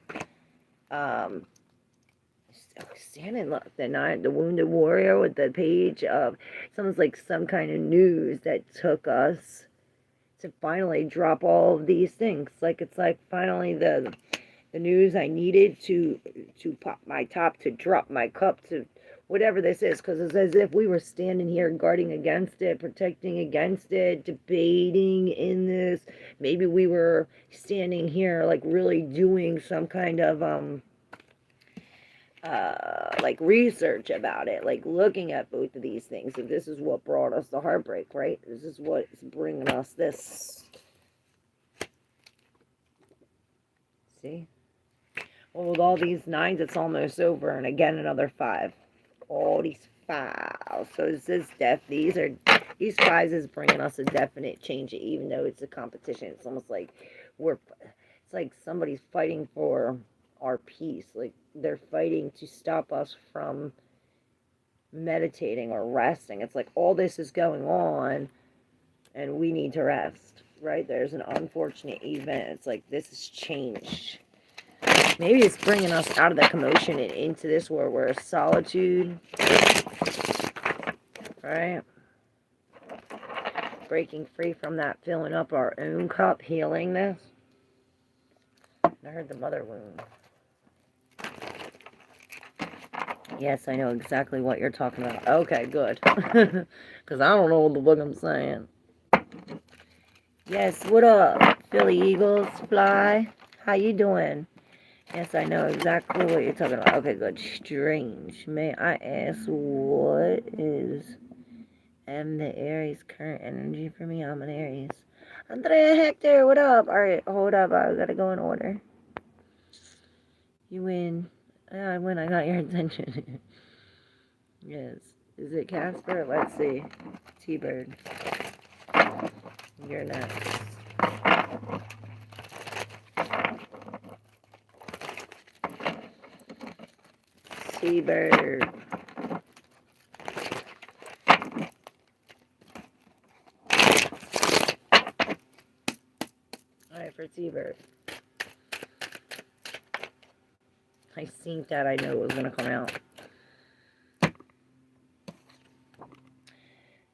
Standing up the Wounded Warrior with the page of, sounds like some kind of news that took us to finally drop all of these things. Like it's like finally the news I needed to pop my top, to drop my cup, to whatever this is, because it's as if we were standing here guarding against it, protecting against it, debating in this. Maybe we were standing here like really doing some kind of like research about it, like looking at both of these things. And this is what brought us the heartbreak, right? This is what's bringing us this. See? Well, with all these 9s, it's almost over. And again, another 5. All these 5. So this is death. These 5s is bringing us a definite change, even though it's a competition. It's almost like it's like somebody's fighting for our peace. Like they're fighting to stop us from meditating or resting. It's like all this is going on and we need to rest, right? There's an unfortunate event. It's like this has changed. Maybe it's bringing us out of the commotion and into this where we're solitude, right? Breaking free from that, filling up our own cup, healing this. I heard the mother wound. Yes, I know exactly what you're talking about. Okay, good. Because I don't know what the fuck I'm saying. Yes, what up, Philly Eagles Fly? How you doing? Yes, I know exactly what you're talking about. Okay, good. Strange. May I ask what is the Aries current energy for me? I'm an Aries. Andrea Hector, what up? Alright, hold up. I gotta go in order. You win. I win. I got your attention. Yes. Is it Casper? Let's see. T-Bird. You're next. T-Bird. Alright, for T-Bird. I seen that. I know it was going to come out.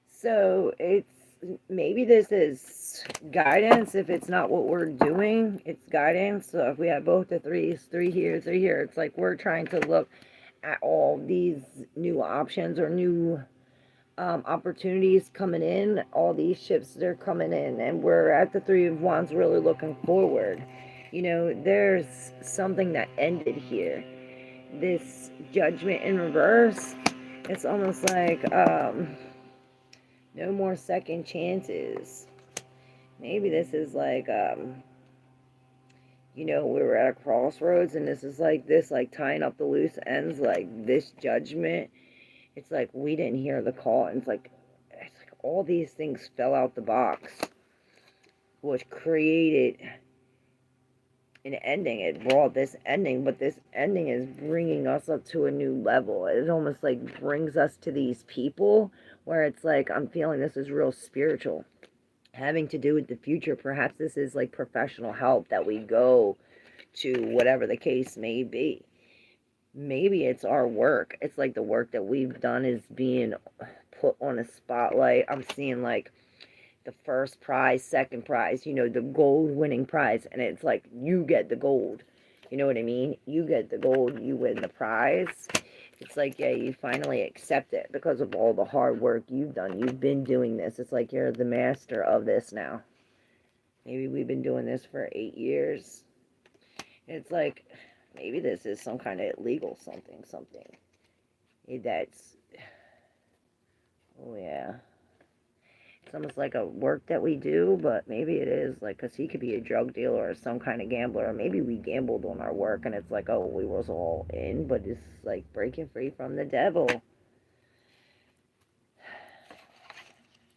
So it's, maybe this is guidance. If it's not what we're doing, it's guidance. So if we have both the 3s, 3 here, 3 here, it's like we're trying to look at all these new options or new opportunities coming in. All these ships, they're coming in, and we're at the 3 of Wands really looking forward. You know, there's something that ended here. This Judgment in reverse, it's almost like No more second chances. Maybe this is like, you know, we were at a crossroads, and this is like this, like tying up the loose ends, like this judgment. It's like we didn't hear the call, and it's like all these things fell out the box, which created an ending. It brought this ending, but this ending is bringing us up to a new level. It almost like brings us to these people where it's like, I'm feeling this is real spiritual, having to do with the future. Perhaps this is like professional help that we go to, whatever the case may be. Maybe it's our work. It's like the work that we've done is being put on a spotlight. I'm seeing like the first prize, second prize, you know, the gold winning prize. And it's like, you get the gold. You know what I mean? You get the gold, you win the prize. It's like, yeah, you finally accept it because of all the hard work you've done. You've been doing this. It's like you're the master of this now. Maybe we've been doing this for 8 years. It's like, maybe this is some kind of illegal something. That's, oh yeah. It's almost like a work that we do, but maybe it is like, because he could be a drug dealer or some kind of gambler, or maybe we gambled on our work and it's like, oh, we was all in, but it's like breaking free from the devil.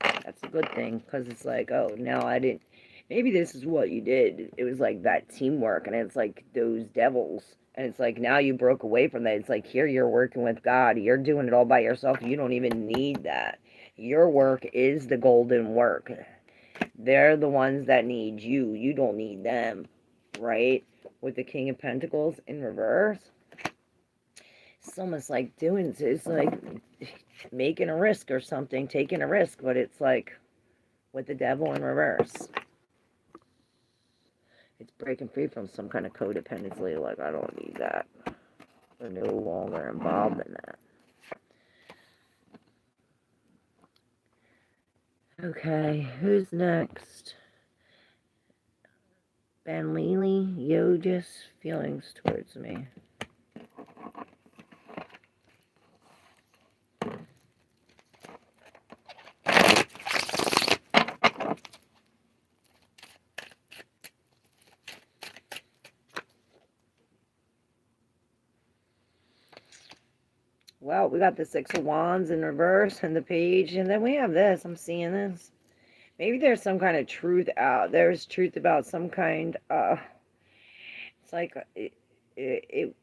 That's a good thing, because it's like, oh, now I didn't, maybe this is what you did. It was like that teamwork, and it's like those devils, and it's like now you broke away from that. It's like, here you're working with God, you're doing it all by yourself, you don't even need that. Your work is the golden work. They're the ones that need you. You don't need them, right? With the King of Pentacles in reverse, it's almost like doing, it's like making a risk or something, taking a risk, but it's like with the devil in reverse. It's breaking free from some kind of codependency, like, I don't need that. We're no longer involved in that. Okay, who's next? Ben Lely, Yogis, feelings towards me. Well, we got the Six of Wands in reverse and the Page, and then we have this. I'm seeing this. Maybe there's some kind of truth out. There's truth about some kind. It's like it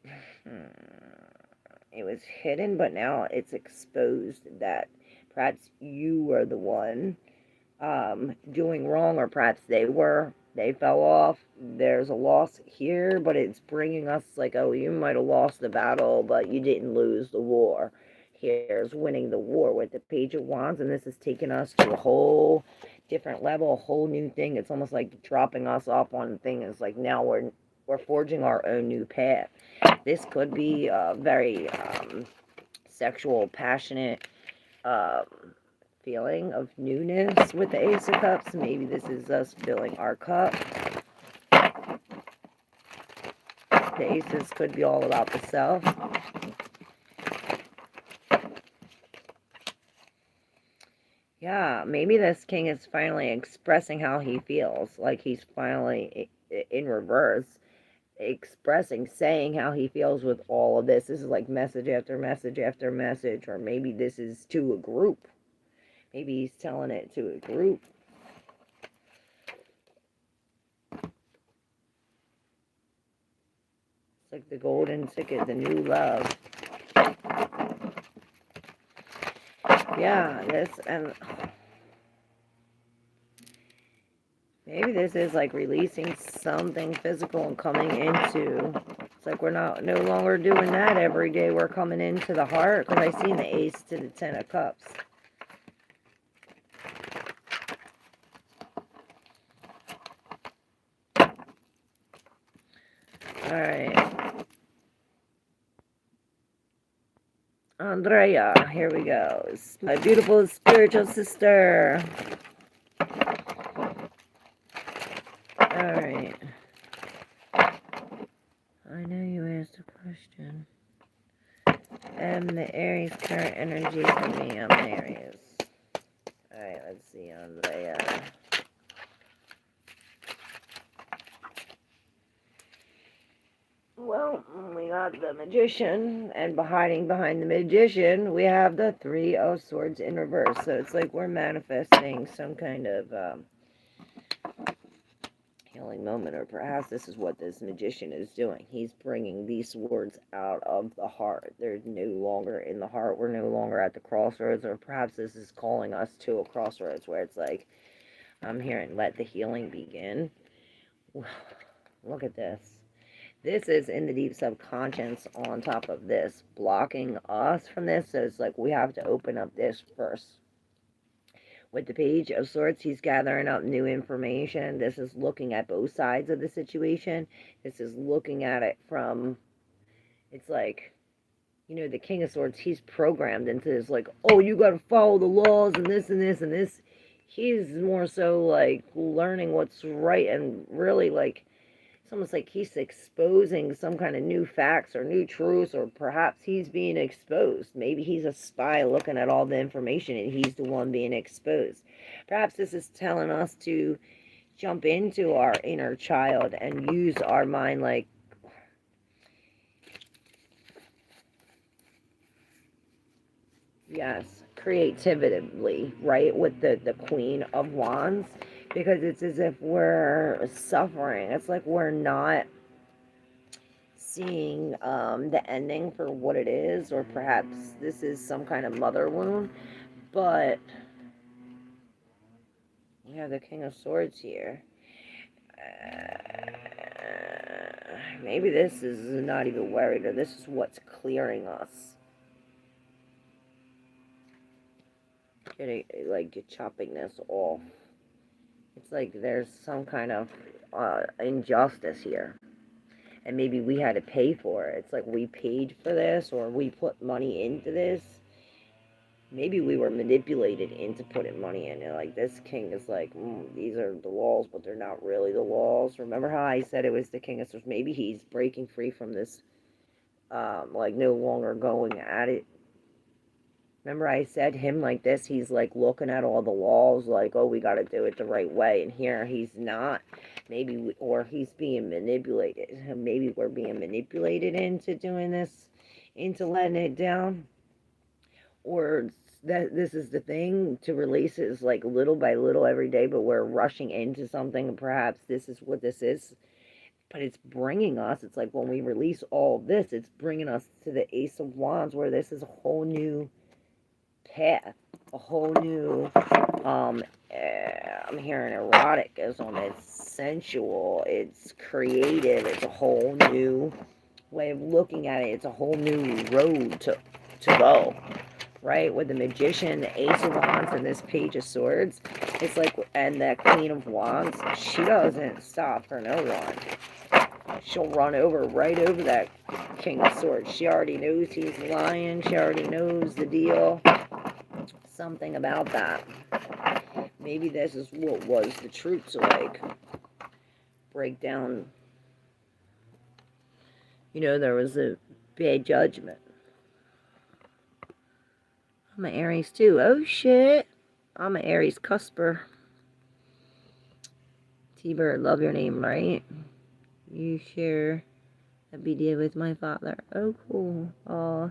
was hidden, but now it's exposed that perhaps you were the one doing wrong, or perhaps they fell off. There's a loss here, but it's bringing us like, oh, you might have lost the battle, but you didn't lose the war. Here's winning the war with the Page of Wands, and this is taking us to a whole different level, a whole new thing. It's almost like dropping us off on the thing. It's like now we're forging our own new path. This could be a very sexual, passionate feeling of newness with the Ace of Cups. Maybe this is us filling our cup. The Aces could be all about the self. Yeah, maybe this king is finally expressing how he feels. Like he's finally, in reverse, expressing, saying how he feels with all of this. This is like message after message after message. Or maybe this is to a group. Maybe he's telling it to a group. It's like the golden ticket, the new love. Yeah, this, and maybe this is like releasing something physical and coming into, it's like we're no longer doing that every day. We're coming into the heart, because I seen the Ace to the Ten of Cups. Alright. Andrea, here we go. My beautiful spiritual sister. Alright. I know you asked a question. And the Aries current energy for me, I'm an Aries. Alright. Let's see on the well, we got the Magician, and hiding behind the Magician, we have the Three of Swords in reverse. So it's like we're manifesting some kind of healing moment, or perhaps this is what this Magician is doing. He's bringing these swords out of the heart. They're no longer in the heart. We're no longer at the crossroads, or perhaps this is calling us to a crossroads where it's like, I'm hearing, let the healing begin. Look at this. This is in the deep subconscious on top of this, blocking us from this. So it's like we have to open up this first. With the Page of Swords, he's gathering up new information. This is looking at both sides of the situation. This is looking at it from, it's like, you know, the King of Swords, he's programmed into this, like, oh, you got to follow the laws and this and this and this. He's more so like learning what's right, and really like, it's almost like he's exposing some kind of new facts or new truths, or perhaps he's being exposed. Maybe he's a spy looking at all the information and he's the one being exposed. Perhaps this is telling us to jump into our inner child and use our mind like, yes, creatively, right? With the Queen of Wands. Because it's as if we're suffering. It's like we're not seeing the ending for what it is, or perhaps this is some kind of mother wound. But we have the King of Swords here. Maybe this is not even worried, or this is what's clearing us. Like chopping this off. It's like there's some kind of injustice here. And maybe we had to pay for it. It's like we paid for this, or we put money into this. Maybe we were manipulated into putting money in it. Like this king is like, these are the laws, but they're not really the laws. Remember how I said it was the King of Swords? Maybe he's breaking free from this, like no longer going at it. Remember I said him like this, he's like looking at all the laws like, oh, we got to do it the right way. And here he's not. Maybe, or he's being manipulated. Maybe we're being manipulated into doing this, into letting it down. Or that this is the thing, to release it is like little by little every day, but we're rushing into something, and perhaps this is what this is. But it's bringing us, it's like when we release all this, it's bringing us to the Ace of Wands, where this is a whole new path, a whole new, I'm hearing eroticism, it's sensual, it's creative, it's a whole new way of looking at it, it's a whole new road to go, right? With the Magician, the Ace of Wands, and this Page of Swords, it's like, and the Queen of Wands, she doesn't stop for no one. She'll run right over that King of Swords. She already knows he's lying, she already knows the deal. Something about that. Maybe this is what was the truth to like break down. You know, there was a bad judgment. I'm an Aries too. Oh shit. I'm an Aries cusper. T-Bird, love your name, right? You share a BDA with my father. Oh cool. Oh,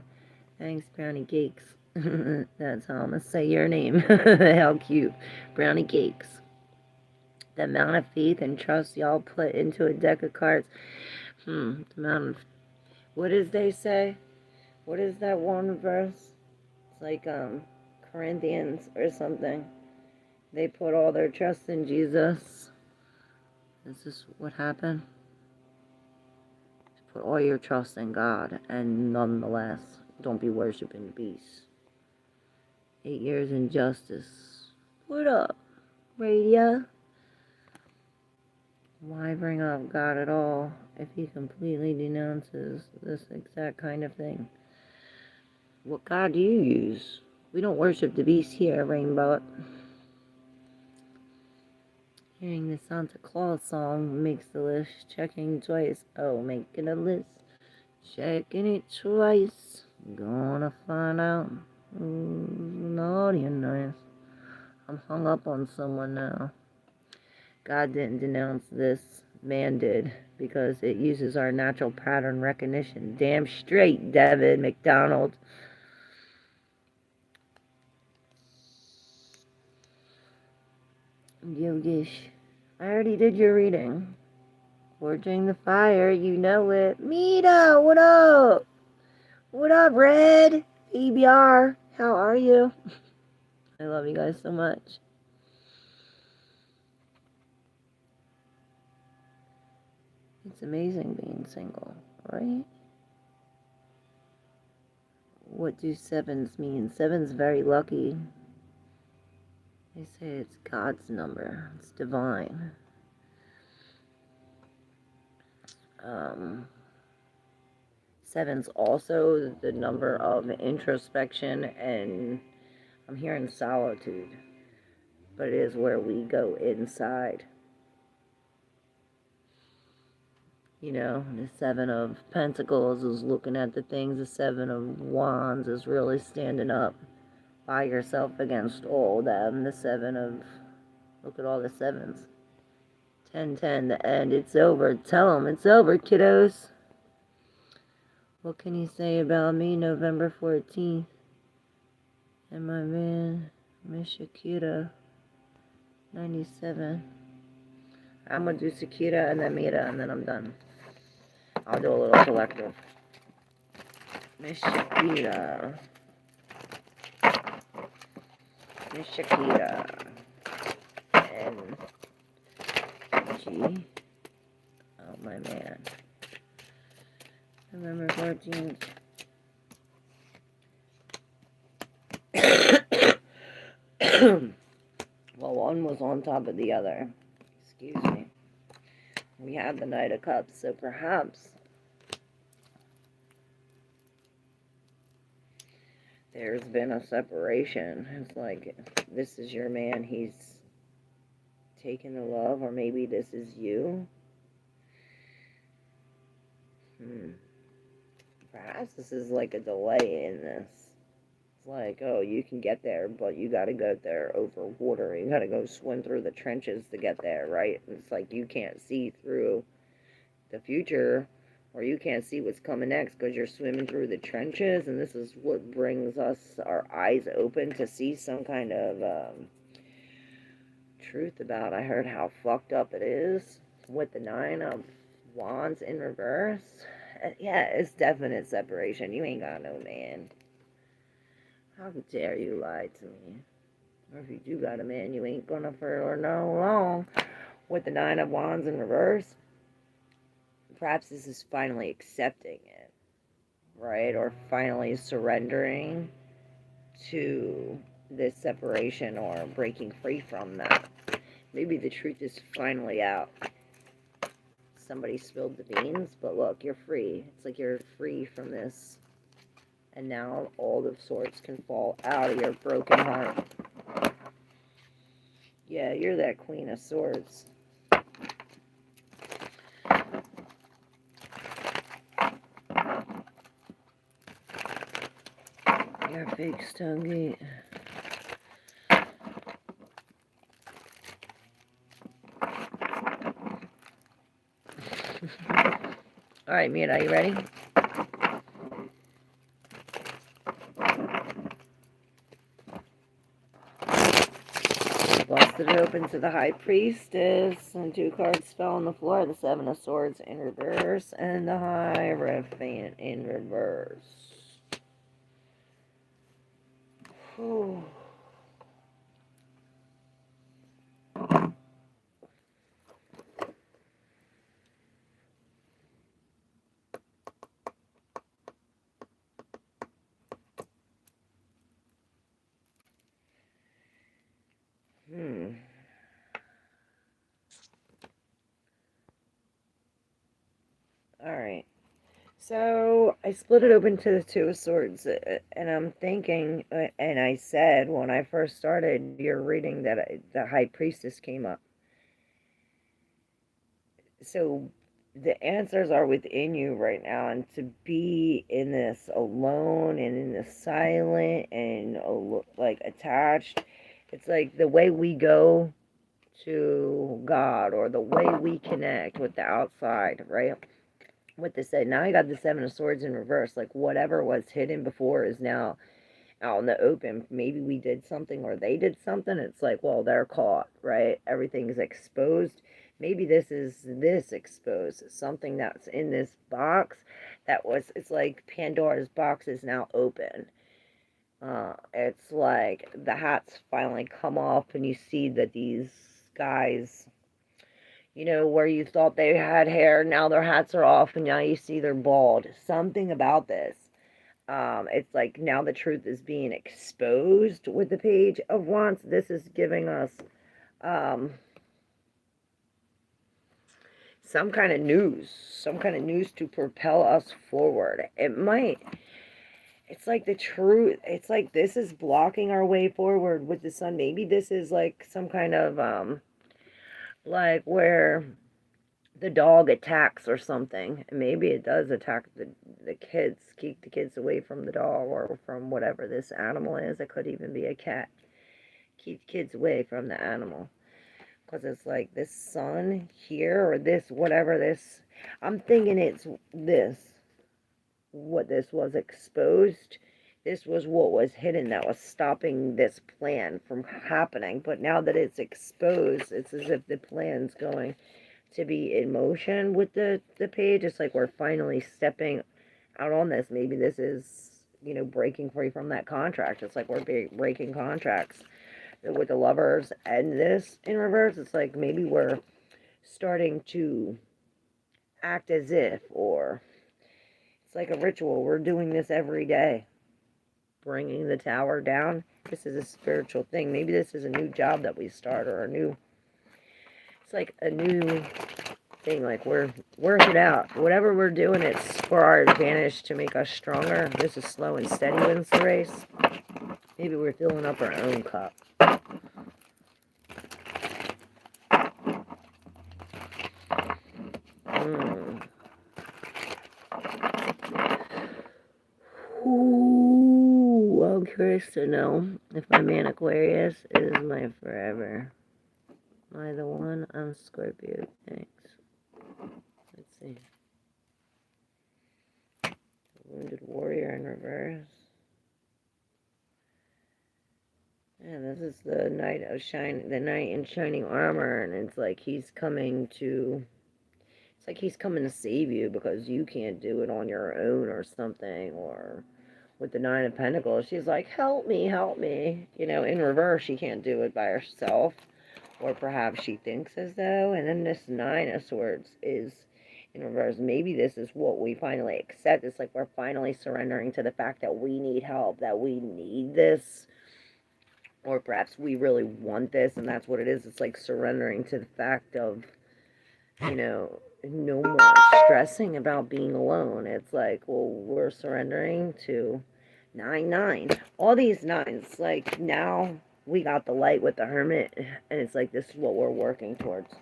thanks, Brownie Cakes. That's how I'm gonna say your name. How cute. Brownie Cakes. The amount of faith and trust y'all put into a deck of cards. The amount of, what does they say? What is that one verse? It's like Corinthians or something. They put all their trust in Jesus. Is this what happened? Put all your trust in God, and nonetheless, don't be worshiping the beast. 8 years in justice. What up, radio? Why bring up God at all if he completely denounces this exact kind of thing? What God do you use? We don't worship the beast here, Rainbow. Hearing the Santa Claus song makes the list. Checking twice. Oh, making a list. Checking it twice. Gonna find out who's naughty and nice. I'm hung up on someone now. God didn't denounce this. Man did. Because it uses our natural pattern recognition. Damn straight, David McDonald. Yogish. I already did your reading. Forging the fire, you know it. Mita, what up? What up, Red? EBR, how are you? I love you guys so much. It's amazing being single, right? What do sevens mean? Seven's very lucky. They say it's God's number. It's divine. Seven's also the number of introspection, and I'm hearing solitude, but it is where we go inside. You know, the Seven of Pentacles is looking at the things. The Seven of Wands is really standing up by yourself against all them. The Seven of, look at all the sevens. 10-10, the end. It's over. Tell them it's over, kiddos. What can you say about me November 14th? And my man, Miss Shakira, 97. I'm going to do Shakira and then Mita, and then I'm done. I'll do a little collective. Miss Shakira. Miss Shakira. And G. Oh, my man. November 14th. Well, one was on top of the other. Excuse me. We have the Knight of Cups, so perhaps there's been a separation. It's like, this is your man, he's taken the love, or maybe this is you. Perhaps this is like a delay in this. It's like, oh, you can get there, but you gotta go there over water. You gotta go swim through the trenches to get there, right? It's like you can't see through the future, or you can't see what's coming next because you're swimming through the trenches, and this is what brings us our eyes open to see some kind of truth about. I heard how fucked up it is with the Nine of Wands in reverse. Yeah, it's definite separation. You ain't got no man. How dare you lie to me? Or if you do got a man, you ain't gonna for no long. With the Nine of Wands in reverse, perhaps this is finally accepting it, right? Or finally surrendering to this separation or breaking free from that. Maybe the truth is finally out. Somebody spilled the beans, but look, you're free. It's like you're free from this. And now all the swords can fall out of your broken heart. Yeah, you're that Queen of Swords. You're a fake Stonegate. Alright, Mita, are you ready? Busted it open to the High Priestess, and 2 cards fell on the floor. The Seven of Swords in reverse, and the Hierophant in reverse. Whew. Alright. So, I split it open to the Two of Swords, and I'm thinking, and I said when I first started your reading that the High Priestess came up. So, the answers are within you right now, and to be in this alone and in the silent and like attached, It's like the way we go to God, or the way we connect with the outside, right? With the set, now you got the Seven of Swords in reverse. Like whatever was hidden before is now out in the open. Maybe we did something or they did something. It's like, well, they're caught, right? Everything's exposed. Maybe this is this exposed. Something that's in this box that was, it's like Pandora's box is now open. It's like the hats finally come off, and you see that these guys, you know, where you thought they had hair, now their hats are off, and now you see they're bald. Something about this. It's like now the truth is being exposed with the Page of Wands. This is giving us some kind of news to propel us forward. It might, it's like the truth, it's like this is blocking our way forward with the sun. Maybe this is like some kind of, like where the dog attacks or something. Maybe it does attack the kids, keep the kids away from the dog or from whatever this animal is. It could even be a cat. Keep kids away from the animal. Because it's like this sun here, or this, whatever this, I'm thinking it's this, what this was exposed. This was what was hidden that was stopping this plan from happening. But now that it's exposed, it's as if the plan's going to be in motion with the Page. It's like we're finally stepping out on this. Maybe this is, you know, breaking free from that contract. It's like we're breaking contracts with the Lovers, and this in reverse. It's like maybe we're starting to act as if, or it's like a ritual. We're doing this every day, bringing the Tower down. This is a spiritual thing. Maybe this is a new job that we start, or a new, it's like a new thing. Like we're working it out. Whatever we're doing, it's for our advantage to make us stronger. This is slow and steady wins the race. Maybe we're filling up our own cup. Ooh, I'm curious to know if my man Aquarius is my forever. Am I the one? I'm Scorpio. Thanks. Let's see. Wounded Warrior in reverse. Yeah, this is the Knight of Shining, the Knight in Shining Armor, and it's like he's coming to, it's like he's coming to save you because you can't do it on your own or something. Or with the Nine of Pentacles, she's like, help me, help me. You know, in reverse, she can't do it by herself. Or perhaps she thinks as though. And then this Nine of Swords is in reverse. Maybe this is what we finally accept. It's like we're finally surrendering to the fact that we need help, that we need this. Or perhaps we really want this, and that's what it is. It's like surrendering to the fact of, you know, no more stressing about being alone. It's like, well, we're surrendering to 9-9. All these nines, like now we got the light with the Hermit, and it's like this is what we're working towards.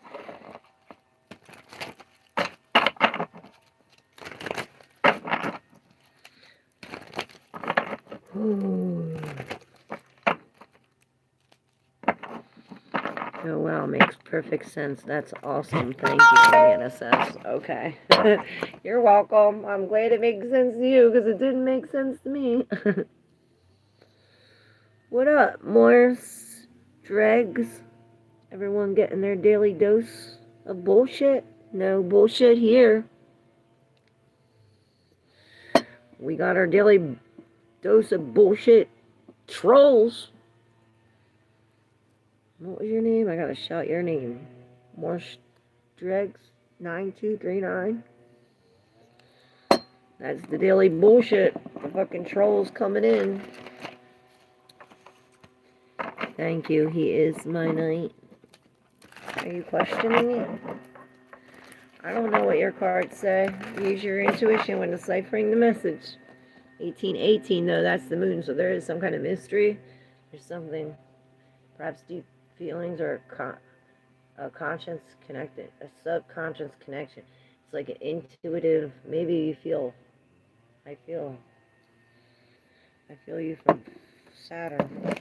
Oh, wow, makes perfect sense. That's awesome. Thank you, Amanda says. Okay. You're welcome. I'm glad it makes sense to you, because it didn't make sense to me. What up, Morris? Dregs? Everyone getting their daily dose of bullshit? No bullshit here. We got our daily dose of bullshit. Trolls. What was your name? I gotta shout your name. Morris Dregs 9239. That's the daily bullshit. The fucking trolls coming in. Thank you. He is my knight. Are you questioning me? I don't know what your cards say. Use your intuition when deciphering the message. 1818, though, that's the moon, so there is some kind of mystery. There's something, perhaps deep feelings, or a conscience connected, a subconscious connection. It's like an intuitive, maybe you feel, I feel you from Saturn.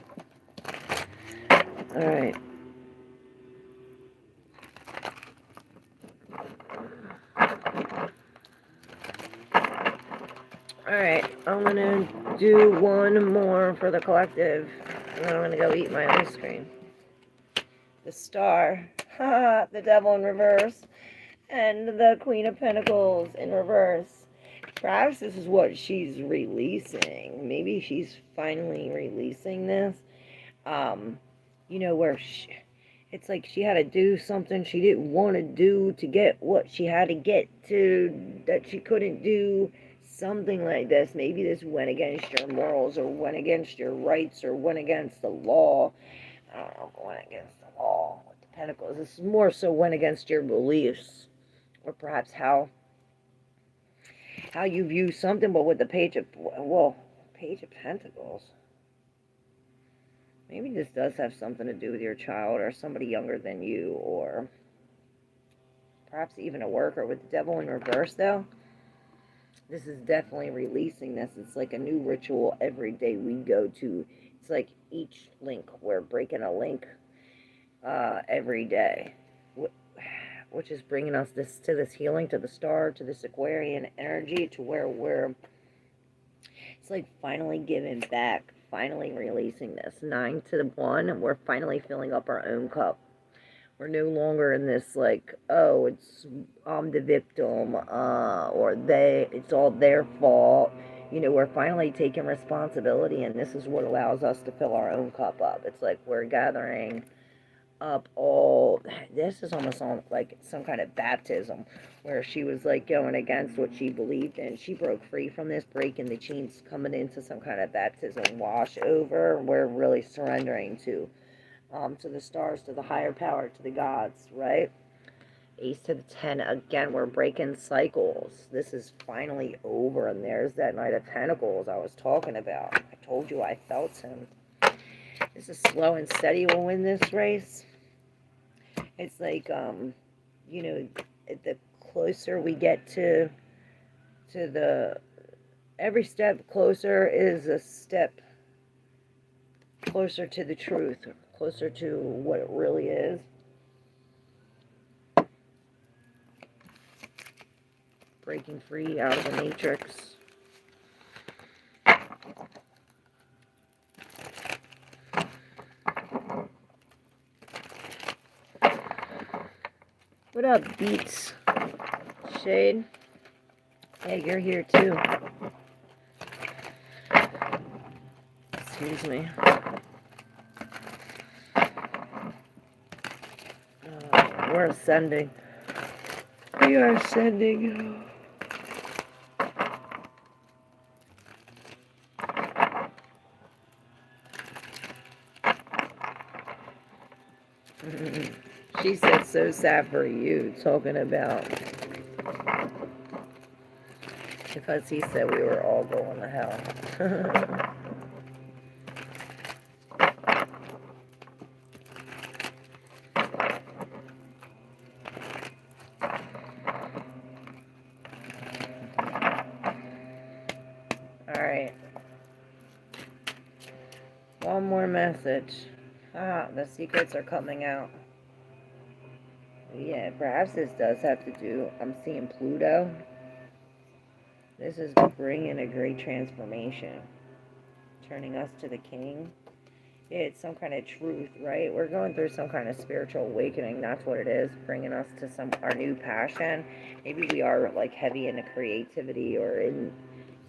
Alright. Alright, I'm gonna do one more for the collective, and then I'm gonna go eat my ice cream. The Star, haha, the Devil in reverse, and the Queen of Pentacles in reverse. Perhaps this is what she's releasing. Maybe she's finally releasing this. You know, where it's like she had to do something she didn't want to do to get what she had to get to that she couldn't do. Something like this. Maybe this went against your morals, or went against your rights, or went against the law. I don't know, went against the law with the Pentacles. This is more so went against your beliefs, or perhaps how you view something. But with the Page of Pentacles, maybe this does have something to do with your child, or somebody younger than you, or perhaps even a worker. With the Devil in reverse, though, this is definitely releasing this. It's like a new ritual every day we go to. It's like each link, we're breaking a link every day, which is bringing us to this healing, to the Star, to this Aquarian energy, to where it's like finally giving back, finally releasing this. 9 to 1, we're finally filling up our own cup. We're no longer in this like, oh, it's I'm the victim, or it's all their fault. You know, we're finally taking responsibility, and this is what allows us to fill our own cup up. It's like we're gathering up all, this is almost like some kind of baptism, where she was like going against what she believed in. She broke free from this, breaking the chains, coming into some kind of baptism, wash over. We're really surrendering to the stars, to the higher power, to the gods, right? Ace to the 10, again, we're breaking cycles. This is finally over, and there's that Knight of Pentacles I was talking about. I told you I felt him. This is slow and steady will win this race. It's like, you know, the closer we get to the, every step closer is a step closer to the truth, closer to what it really is. Breaking free out of the matrix. What up, Beats? Shade? Hey, you're here too. Excuse me. We're ascending. We are ascending. She said, so sad for you, talking about, because he said we were all going to hell. Alright. One more message. The secrets are coming out. Yeah, perhaps this does have to do, I'm seeing Pluto. This is bringing a great transformation. Turning us to the king. Yeah, it's some kind of truth, right? We're going through some kind of spiritual awakening. That's what it is. Bringing us to our new passion. Maybe we are like heavy into creativity, or in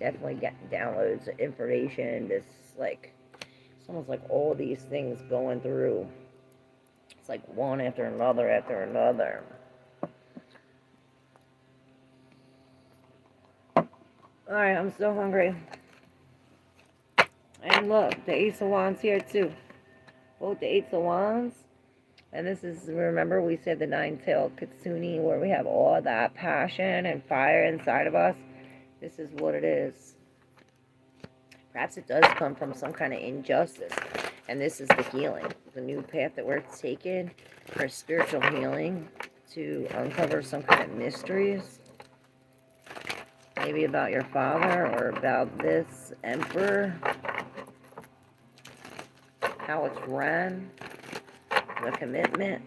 definitely getting downloads of information. This like, it's almost like all these things going through. It's like one after another after another. Alright, I'm so hungry. And look, the Ace of Wands here too. Both the Ace of Wands. And this is, remember we said the nine-tailed kitsune, where we have all that passion and fire inside of us. This is what it is. Perhaps it does come from some kind of injustice. And this is the healing. The new path that we're taking for spiritual healing, to uncover some kind of mysteries. Maybe about your father, or about this emperor. How it's ran. the commitment.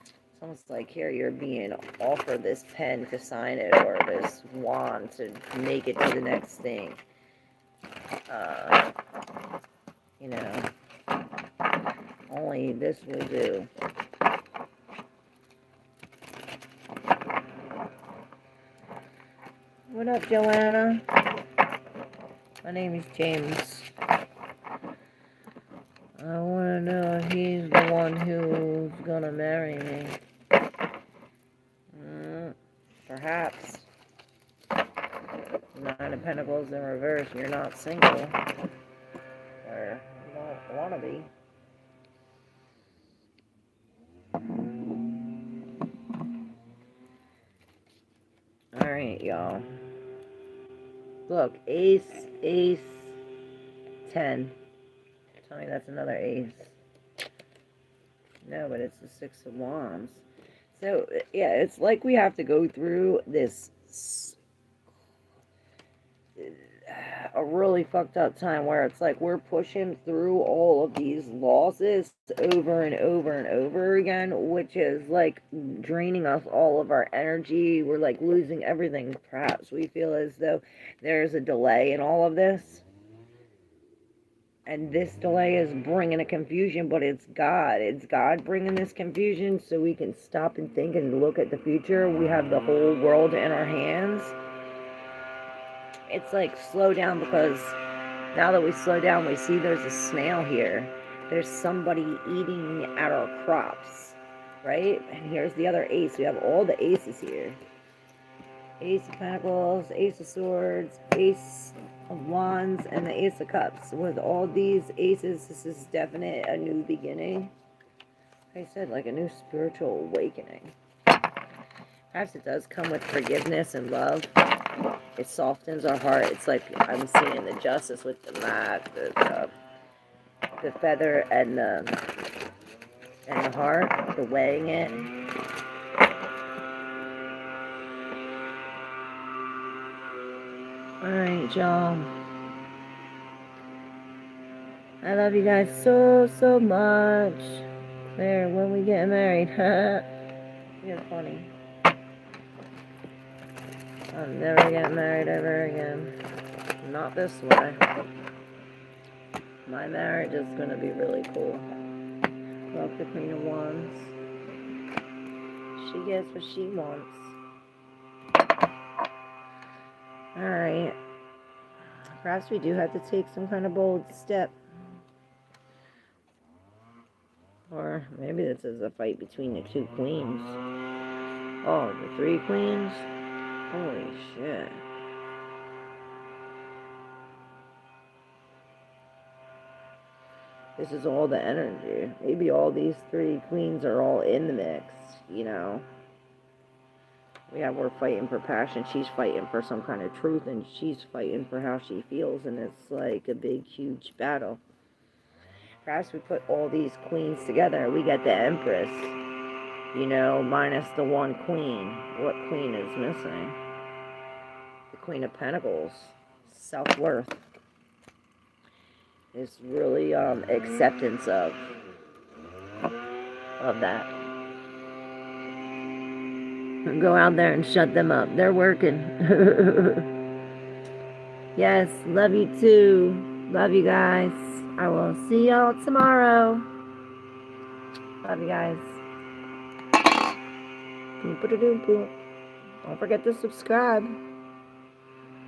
It's almost like here you're being offered this pen to sign it, or this wand to make it to the next thing. You know, only this will do. What up, Joanna? My name is James. I want to know if he's the one who's gonna marry me. Perhaps. Nine of Pentacles in reverse. You're not single. Or you don't want to be. Alright, y'all. Look, ace, 10. Tell me that's another ace. No, but it's the 6 of Wands. So, yeah, it's like we have to go through this a really fucked up time where it's like we're pushing through all of these losses over and over and over again, which is like draining us all of our energy. We're like losing everything. Perhaps we feel as though there's a delay in all of this. And this delay is bringing a confusion, but it's God. It's God bringing this confusion so we can stop and think and look at the future. We have the whole world in our hands. It's like slow down, because now that we slow down, we see there's a snail here. There's somebody eating at our crops, right? And here's the other ace. We have all the aces here. Ace of Pentacles, Ace of Swords, Ace of Wands, and the Ace of Cups. With all these aces, this is definite a new beginning. Like I said, like a new spiritual awakening. Perhaps it does come with forgiveness and love. It softens our heart. It's like I'm seeing the justice with the mat, the feather, and the heart, the weighing it. Alright, y'all. I love you guys so much. Claire, when we get married? You're funny. I'll never get married ever again. Not this way. My marriage is going to be really cool. Love the Queen of Wands. She gets what she wants. Alright. Perhaps we do have to take some kind of bold step. Or maybe this is a fight between the 2 queens. Oh, the 3 queens? Holy shit. This is all the energy. Maybe all these 3 queens are all in the mix, you know. We're fighting for passion. She's fighting for some kind of truth, and she's fighting for how she feels, and it's like a big, huge battle. Perhaps we put all these queens together, we get the Empress, you know, minus the 1 queen. What queen is missing? The Queen of Pentacles. Self-worth. It's really acceptance of that. Go out there and shut them up. They're working. Yes, love you too. Love you guys. I will see y'all tomorrow. Love you guys. Don't forget to subscribe.